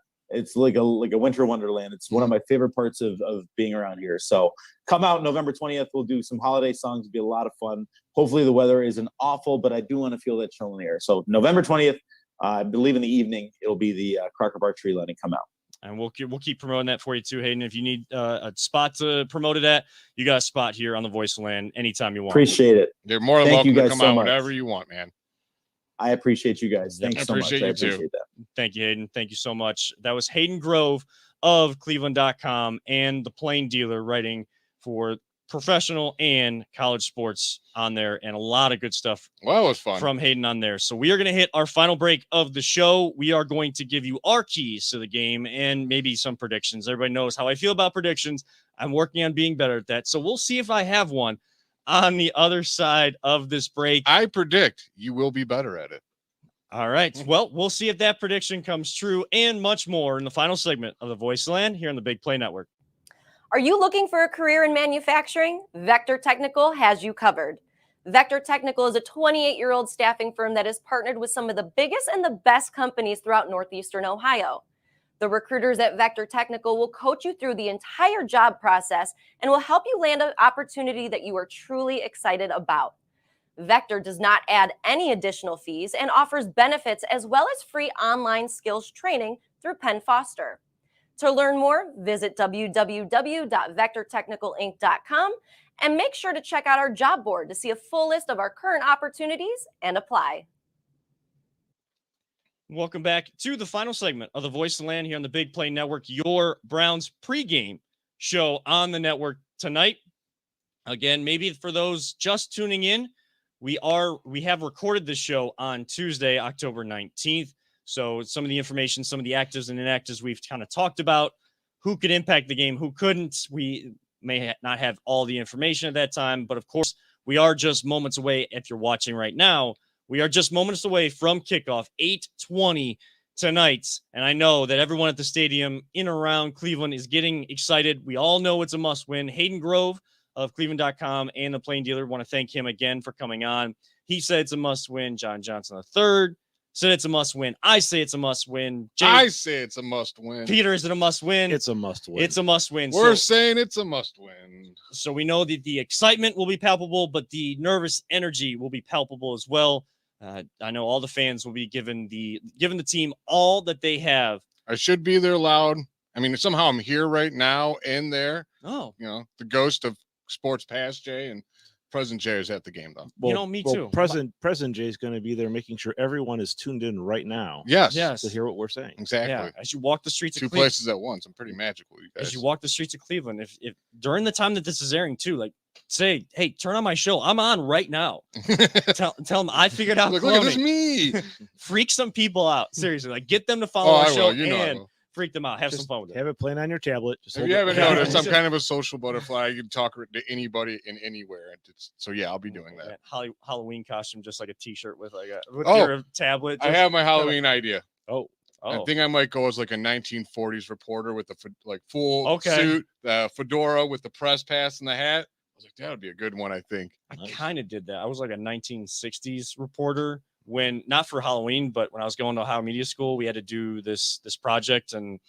winter wonderland. It's one of my favorite parts of being around here. So come out November 20th. We'll do some holiday songs. It'll be a lot of fun. Hopefully the weather isn't awful, but I do want to feel that chill in the air. So November 20th, I believe in the evening, it'll be the Crocker Park tree lighting. Come out. And we'll keep promoting that for you too, Hayden. If you need a spot to promote it at, you got a spot here on the Voice of Land anytime you want. Appreciate it. They're more than welcome to come out whenever you want, man. I appreciate you guys. Thanks so much. I appreciate that. Thank you, Hayden. Thank you so much. That was Hayden Grove of Cleveland.com and the Plain Dealer, writing for professional and college sports on there, and a lot of good stuff. Well, it was fun from Hayden on there. So we are going to hit our final break of the show. We are going to give you our keys to the game and maybe some predictions. Everybody knows how I feel about predictions. I'm working on being better at that. So we'll see if I have one on the other side of this break. I predict you will be better at it. All right. Well, we'll see if that prediction comes true, and much more in the final segment of the Voice of Land here on the Big Play Network. Are you looking for a career in manufacturing? Vector Technical has you covered. Vector Technical is a 28-year-old staffing firm that has partnered with some of the biggest and the best companies throughout Northeastern Ohio. The recruiters at Vector Technical will coach you through the entire job process and will help you land an opportunity that you are truly excited about. Vector does not add any additional fees and offers benefits as well as free online skills training through Penn Foster. To learn more, visit www.vectortechnicalinc.com and make sure to check out our job board to see a full list of our current opportunities and apply. Welcome back to the final segment of the Voice of the Land here on the Big Play Network, your Browns pregame show on the network tonight. Again, maybe for those just tuning in, we have recorded this show on Tuesday, October 19th. So some of the information, some of the actives and inactives we've kind of talked about, who could impact the game, who couldn't. We may not have all the information at that time, but of course, we are just moments away, if you're watching right now, We are just moments away from kickoff, 8:20 tonight. And I know that everyone at the stadium in and around Cleveland is getting excited. We all know it's a must win. Hayden Grove of Cleveland.com and the Plain Dealer, want to thank him again for coming on. He said it's a must win. John Johnson III said it's a must win. I say it's a must win. I say it's a must win. Peter, is it a must win? It's a must win. It's a must win. We're saying it's a must win. So we know that the excitement will be palpable, but the nervous energy will be palpable as well. I know all the fans will be giving the team all that they have. I should be there loud. I mean, somehow I'm here right now and there. Oh, The ghost of Sports Past Jay and Present Jay is at the game, though. Well, me too. Present Jay is going to be there making sure everyone is tuned in right now. Yes. To hear what we're saying. Exactly. Yeah. As you walk the streets Two of Cleveland, places at once. I'm pretty magical, you guys. as you walk the streets of Cleveland, if during the time that this is airing too, like say, hey, turn on my show. I'm on right now. tell them I figured out. Look at this me. Freak some people out. Seriously, like get them to follow our show and freak them out. Have some fun with it. Have it playing on your tablet. If you haven't noticed, I'm kind of a social butterfly. I can talk to anybody and anywhere. So yeah, I'll be doing that. Halloween costume, just like a T-shirt with your tablet. I have my Halloween idea. Oh. I think I might go as like a 1940s reporter with the full suit, the fedora with the press pass and the hat. I was like, that would be a good one, I think. I kind of did that. I was like a 1960s reporter when, not for Halloween, but when I was going to Ohio Media School, we had to do this project, and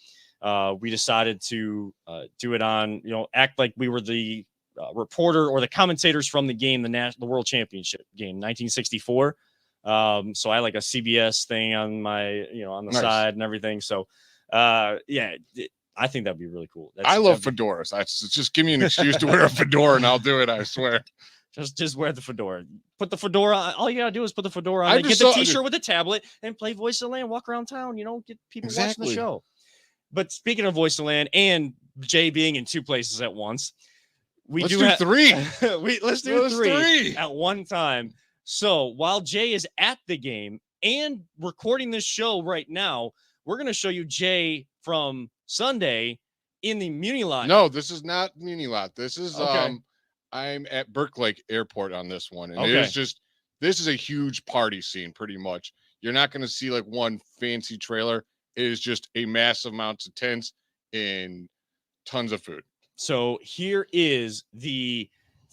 we decided to do it on, act like we were the reporter or the commentators from the game, the World Championship game, 1964. So I had like a CBS thing on my, on the side and everything. So, I think that'd be really cool. I love fedoras. Just give me an excuse to wear a fedora and I'll do it. I swear. Just wear the fedora. Put the fedora on. All you gotta do is put the fedora on. Get the T-shirt with the tablet and play Voice of the Land. Walk around town. Get people watching the show. But speaking of Voice of the Land and Jay being in two places at once, let's do three. Let's do three at one time. So while Jay is at the game and recording this show right now, we're gonna show you Jay from Sunday in the Muni lot. No, this is not Muni lot. This is I'm at Lake Airport on this one, and this is a huge party scene. Pretty much, you're not going to see like one fancy trailer. It is just a massive amounts of tents and tons of food. So here is the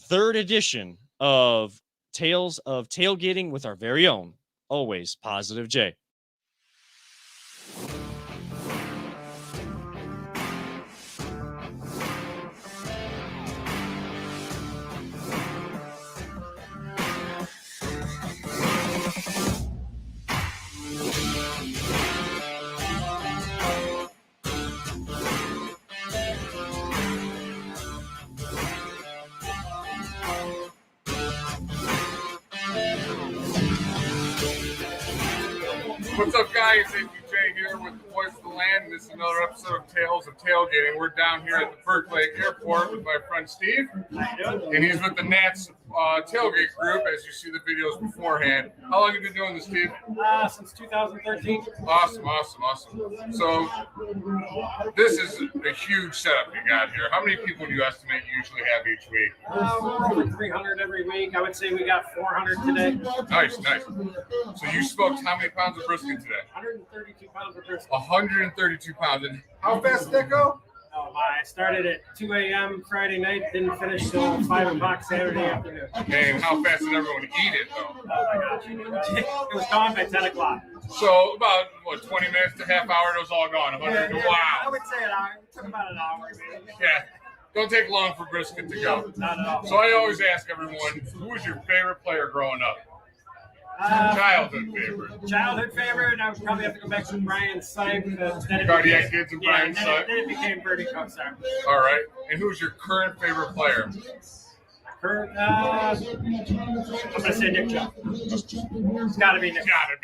third edition of Tales of Tailgating with our very own, always positive Jay. What's up, guys? AJ here with the Voice of the Land. This is another episode of Tales of Tailgating. We're down here at the Lake Airport with my friend Steve, and he's with the Nats tailgate group, as you see the videos beforehand. How long have you been doing this, Steve? Since 2013. Awesome. So this is a huge setup you got here. How many people do you estimate you usually have each week? We're over 300 every week. I would say we got 400 today. Nice. So you smoked how many pounds of brisket today? 132 pounds of brisket. 132 pounds. And how fast did that go? I started at 2 a.m. Friday night, didn't finish till 5 o'clock Saturday afternoon. And how fast did everyone eat it, though? Oh, my gosh. It was gone by 10 o'clock. So about, 20 minutes to half hour, it was all gone. Wow. I would say an hour. It took about an hour, maybe. Yeah. Don't take long for brisket to go. Not at all. So I always ask everyone, who was your favorite player growing up? Childhood favorite. I would probably have to go back to Brian Sype. Cardiac Kids and Brian Sype. Then it became Birdie Kosar. All right. And who's your current favorite player? I'm gonna say Nick Chubb. It's gotta be Nick. Gotta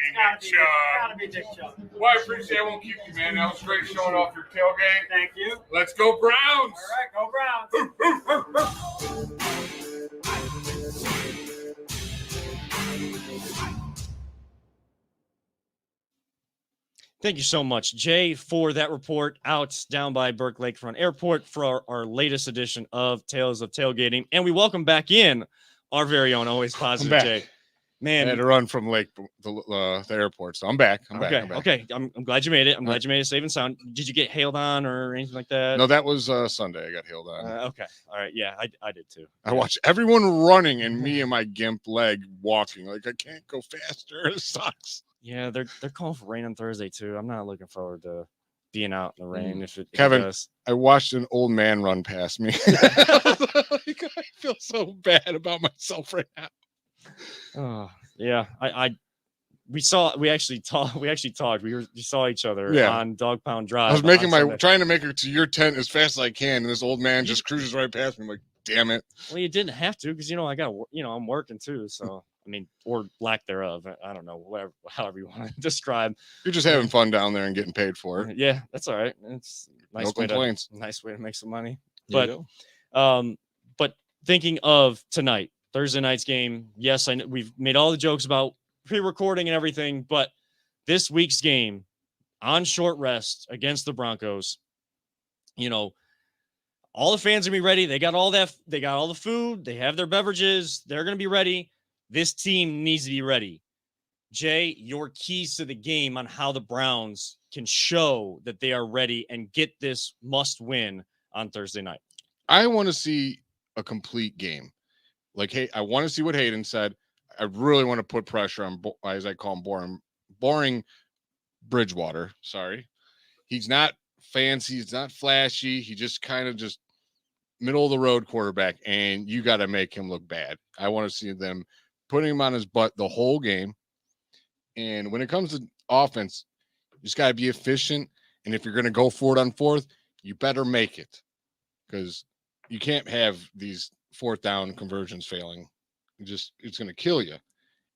be Nick Chubb. Well, I appreciate it. I won't keep you, man. That was great showing off your tailgate. Thank you. Let's go Browns. All right, go Browns. Thank you so much, Jay, for that report out down by Burke Lakefront Airport for our latest edition of Tales of Tailgating. And we welcome back in our very own Always Positive Jay. I had Man, to run from the airport, so I'm back. I'm okay, back. okay. I'm glad you made it. I'm glad you made it safe and sound. Did you get hailed on or anything like that? No, that was Sunday. I got hailed on. Okay, all right. Yeah, I did too. I watched everyone running and me and my gimp leg walking. Like I can't go faster. It sucks. Yeah, they're calling for rain on Thursday too. I'm not looking forward to being out in the rain if it Kevin, does. I watched an old man run past me. I feel so bad about myself right now. Oh, yeah. We actually talked. We saw each other Yeah. on Dog Pound Drive. I was making Sunday. trying to make it to your tent as fast as I can, and this old man just cruises right past me. I'm like, damn it. Well, you didn't have to because I got I'm working too. So I mean, or lack thereof. I don't know, however you want to describe. You're just having fun down there and getting paid for it. Yeah, that's all right. It's nice No complaints. Nice way to make some money. There you But thinking of tonight, Thursday night's game. Yes, I know we've made all the jokes about pre-recording and everything, but this week's game on short rest against the Broncos, all the fans are gonna be ready. They got all that. They got all the food. They have their beverages. They're gonna be ready. This team needs to be ready. Jay, your keys to the game on how the Browns can show that they are ready and get this must win on Thursday night. I want to see a complete game. Like, hey, I want to see what Hayden said. I really want to put pressure on, as I call him, boring Bridgewater. Sorry. He's not fancy. He's not flashy. He just kind of just middle of the road quarterback, and you got to make him look bad. I want to see them putting him on his butt the whole game. And when it comes to offense, you just got to be efficient. And if you're going to go for it on fourth, you better make it, because you can't have these fourth down conversions failing. It's going to kill you.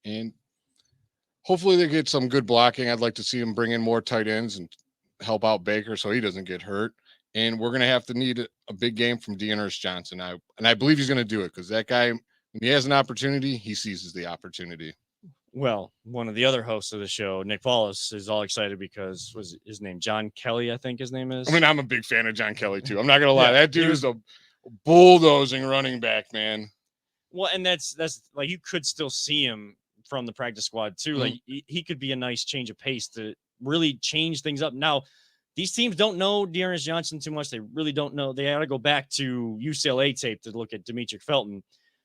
And hopefully they get some good blocking. I'd like to see them bring in more tight ends and help out Baker so he doesn't get hurt. And we're going to have to need a big game from Dearness Johnson. I believe he's going to do it, because that guy, when he has an opportunity, he seizes the opportunity. Well, one of the other hosts of the show, Nick Paulus, is all excited because was his name John Kelly, I think his name is. I mean, I'm a big fan of John Kelly too. I'm not going to lie. Yeah, that dude is a bulldozing running back, man. Well, and that's like, you could still see him from the practice squad too. Like he could be a nice change of pace to really change things up. Now, these teams don't know Dearness Johnson too much. They really don't know. They got to go back to UCLA tape to look at Demetric Felton.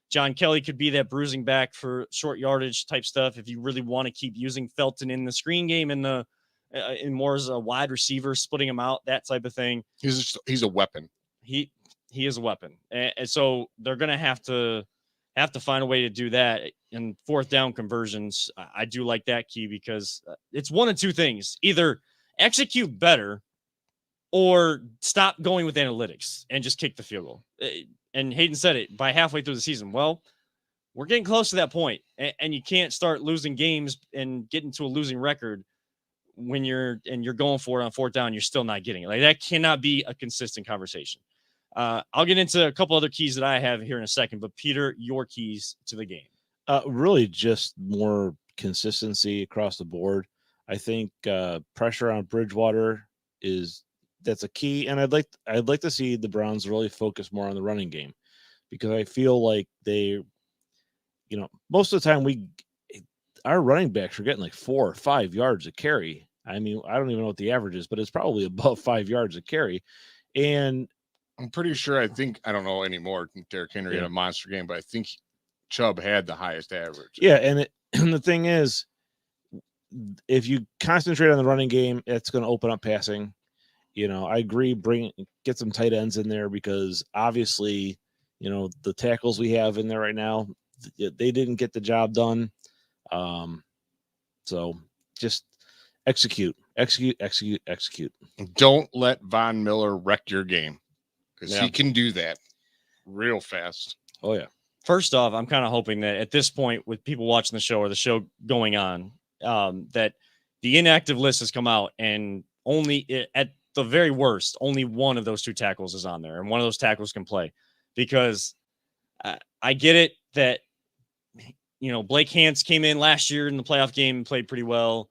John Kelly could be that bruising back for short yardage type stuff if you really want to keep using Felton in the screen game in the in more as a wide receiver, splitting him out, that type of thing. He's a weapon. He is a weapon, and so they're gonna have to find a way to do that. And fourth down conversions, I do like that key, because it's one of two things: either execute better or stop going with analytics and just kick the field goal. And Hayden said it by halfway through the season. Well, we're getting close to that point, and you can't start losing games and get into a losing record when you're going for it on fourth down. You're still not getting it. Like, that cannot be a consistent conversation. I'll get into a couple other keys that I have here in a second, but Peter, your keys to the game. Really just more consistency across the board. I think pressure on Bridgewater that's a key, and I'd like to see the Browns really focus more on the running game, because I feel like they, most of the time our running backs are getting like 4 or 5 yards a carry. I mean, I don't even know what the average is, but it's probably above 5 yards a carry. And I'm pretty sure, I don't know anymore. Derrick Henry had a monster game, but I think Chubb had the highest average. Yeah, and the thing is, if you concentrate on the running game, it's going to open up passing. I agree, get some tight ends in there, because obviously, the tackles we have in there right now, they didn't get the job done. So just execute. Don't let Von Miller wreck your game, because he can do that real fast. Oh, yeah. First off, I'm kind of hoping that at this point, with people watching the show or the show going on, that the inactive list has come out, and at the very worst, only one of those two tackles is on there, and one of those tackles can play. Because I get it that, Blake Hance came in last year in the playoff game and played pretty well,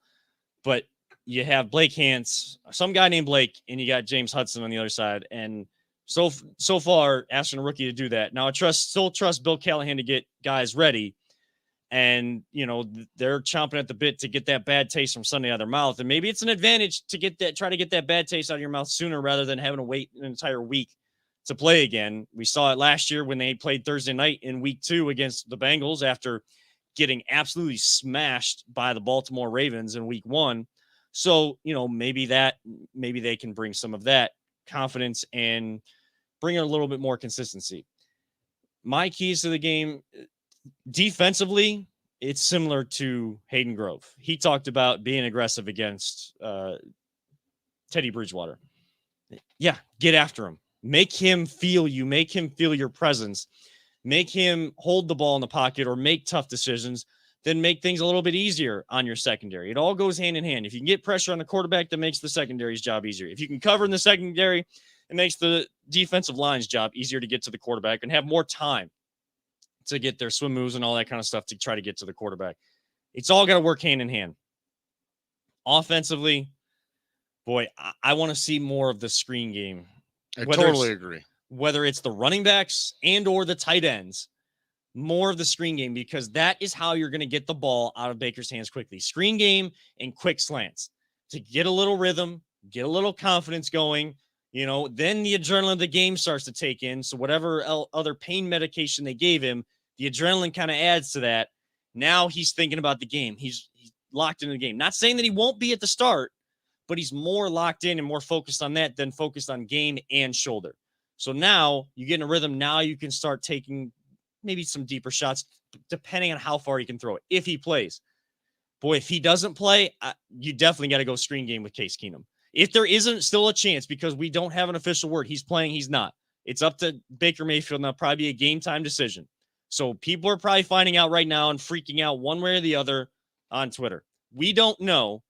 but you have Blake Hance, some guy named Blake, and you got James Hudson on the other side. And so far, asking a rookie to do that. Now, I still trust Bill Callahan to get guys ready, And, they're chomping at the bit to get that bad taste from Sunday out of their mouth. And maybe it's an advantage to try to get that bad taste out of your mouth sooner rather than having to wait an entire week to play again. We saw it last year when they played Thursday night in week 2 against the Bengals after getting absolutely smashed by the Baltimore Ravens in week 1. So, maybe they can bring some of that confidence and bring a little bit more consistency. My keys to the game, defensively, it's similar to Hayden Grove. He talked about being aggressive against Teddy Bridgewater. Yeah, get after him. Make him feel you. Make him feel your presence. Make him hold the ball in the pocket or make tough decisions. Then make things a little bit easier on your secondary. It all goes hand in hand. If you can get pressure on the quarterback, that makes the secondary's job easier. If you can cover in the secondary, it makes the defensive line's job easier to get to the quarterback and have more time to get their swim moves and all that kind of stuff to try to get to the quarterback. It's all got to work hand in hand. Offensively, boy, I want to see more of the screen game. I totally agree. Whether it's the running backs and or the tight ends, more of the screen game, because that is how you're going to get the ball out of Baker's hands quickly. Screen game and quick slants to get a little rhythm, get a little confidence going. Then the adrenaline of the game starts to take in. So whatever other pain medication they gave him, the adrenaline kind of adds to that. Now he's thinking about the game. He's locked into the game. Not saying that he won't be at the start, but he's more locked in and more focused on that than focused on game and shoulder. So now you get in a rhythm. Now you can start taking maybe some deeper shots, depending on how far he can throw it. If he plays, boy, if he doesn't play, you definitely got to go screen game with Case Keenum. If there isn't still a chance, because we don't have an official word, he's playing, he's not. It's up to Baker Mayfield, and that'll probably be a game time decision. So people are probably finding out right now and freaking out one way or the other on Twitter. We don't know.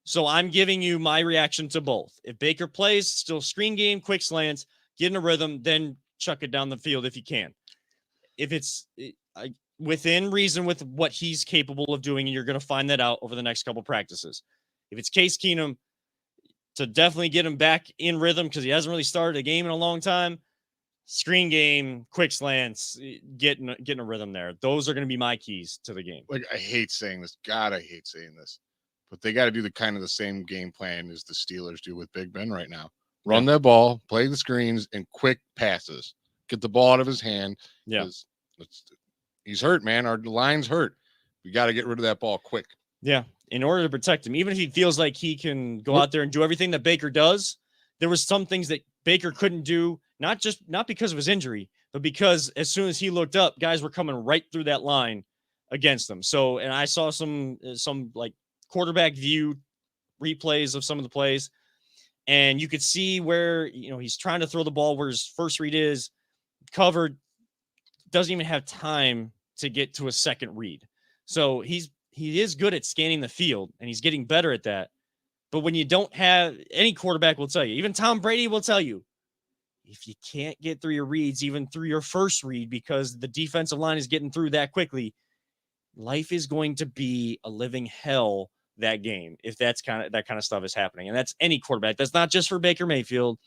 So I'm giving you my reaction to both. If Baker plays, still screen game, quick slants, get in a rhythm, then chuck it down the field if you can. If it's within reason with what he's capable of doing, and you're going to find that out over the next couple practices. If it's Case Keenum, to definitely get him back in rhythm because he hasn't really started a game in a long time, screen game, quick slants, getting a rhythm there. Those are going to be my keys to the game. Like, I hate saying this. God, I hate saying this. But they got to do the same game plan as the Steelers do with Big Ben right now. Run that ball, play the screens, and quick passes. Get the ball out of his hand. Yeah. He's hurt, man. Our line's hurt. We got to get rid of that ball quick. Yeah. In order to protect him, even if he feels like he can go out there and do everything that Baker does, there was some things that Baker couldn't do, not because of his injury, but because as soon as he looked up, guys were coming right through that line against them. So, and I saw some like quarterback view replays of some of the plays, and you could see where, he's trying to throw the ball where his first read is covered, doesn't even have time to get to a second read. So he is good at scanning the field, and he's getting better at that. But when you don't have, any quarterback will tell you, even Tom Brady will tell you, if you can't get through your reads, even through your first read, because the defensive line is getting through that quickly, life is going to be a living hell that game if that kind of stuff is happening. And that's any quarterback. That's not just for Baker Mayfield.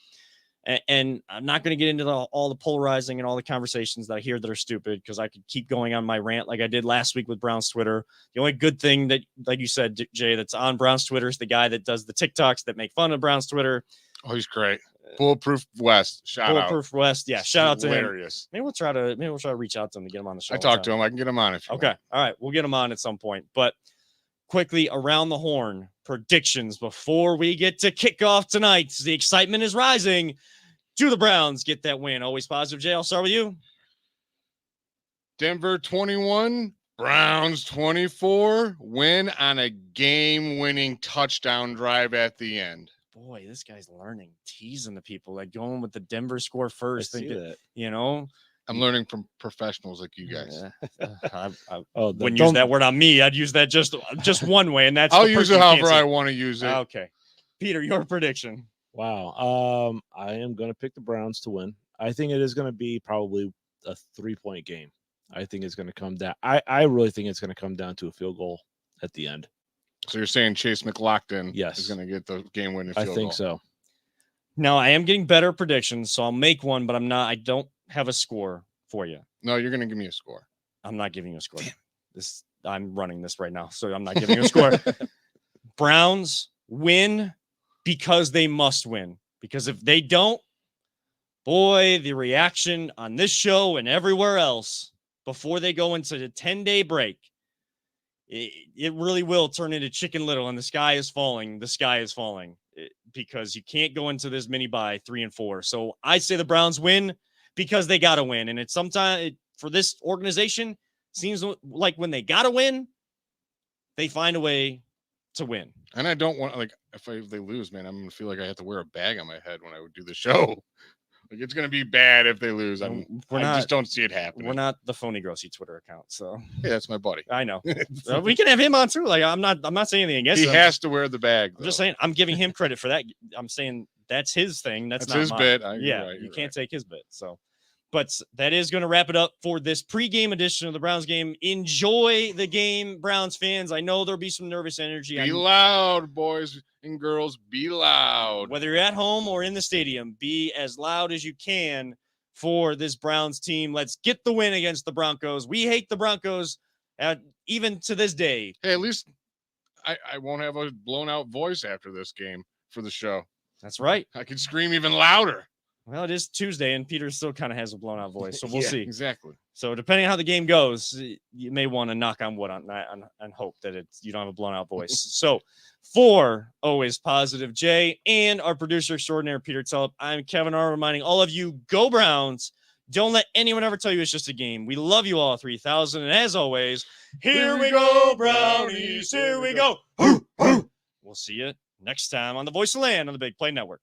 And I'm not going to get into all the polarizing and all the conversations that I hear that are stupid, because I could keep going on my rant like I did last week with Brown's Twitter. The only good thing that, like you said, Jay, that's on Brown's Twitter is the guy that does the TikToks that make fun of Brown's Twitter. Oh, he's great. Bulletproof West. Bulletproof West. Yeah. Shout out to him. Hilarious. Maybe we'll try to reach out to him to get him on the show. I talked to him. I can get him on if you okay. want. All right. We'll get him on at some point. But quickly, around the horn, predictions before we get to kickoff tonight. The excitement is rising. Do the Browns get that win? Always positive, Jay. I'll start with you. Denver 21, Browns 24. Win on a game-winning touchdown drive at the end. Boy, this guy's learning, teasing the people, like going with the Denver score first. I see that. I'm learning from professionals like you guys. I wouldn't use that word on me. I'd use that just one way, and that's I'll use it however I want to use it. Okay. Peter, your prediction. Wow. I am going to pick the Browns to win. I think it is going to be probably a 3-point game. I think it's going to come down. I really think it's going to come down to a field goal at the end. So you're saying Chase McLaughlin yes. is going to get the game-winning field goal? I think so. Now, I am getting better predictions, so I'll make one, but I don't have a score for you. No, you're going to give me a score. I'm not giving you a score. I'm running this right now, so I'm not giving you a score. Browns win because they must win. Because if they don't, boy, the reaction on this show and everywhere else before they go into the 10-day break, it really will turn into Chicken Little and the sky is falling. The sky is falling because you can't go into this mini bye 3-4. So I say the Browns win because they got to win. And it's sometimes for this organization, seems like when they got to win, they find a way to win. And I don't want, like, if they lose, man, I'm going to feel like I have to wear a bag on my head when I would do the show. Like, it's going to be bad if they lose. I just don't see it happening. We're not the Phony Grossy Twitter account, so. Hey, that's my buddy. I know. We can have him on too. Like, I'm not saying anything against him. He has to wear the bag. I'm just saying, I'm giving him credit for that. I'm saying that's his thing. That's not his mine. bit. You can't take his bit. So, but that is going to wrap it up for this pregame edition of the Browns game. Enjoy the game, Browns fans. I know there'll be some nervous energy. Be loud, boys and girls. Be loud. Whether you're at home or in the stadium, be as loud as you can for this Browns team. Let's get the win against the Broncos. We hate the Broncos even to this day. Hey, at least I won't have a blown out voice after this game for the show. That's right. I can scream even louder. Well, it is Tuesday, and Peter still kind of has a blown out voice, so we'll see. Exactly. So depending on how the game goes, you may want to knock on wood on that and hope that you don't have a blown out voice. So for Always Positive Jay and our producer extraordinaire, Peter Tulip, I'm Kevin R. reminding all of you, go Browns. Don't let anyone ever tell you it's just a game. We love you all 3,000. And as always, here we go, Brownies. Here we go. We'll see you next time on the Voice of Land on the Big Play Network.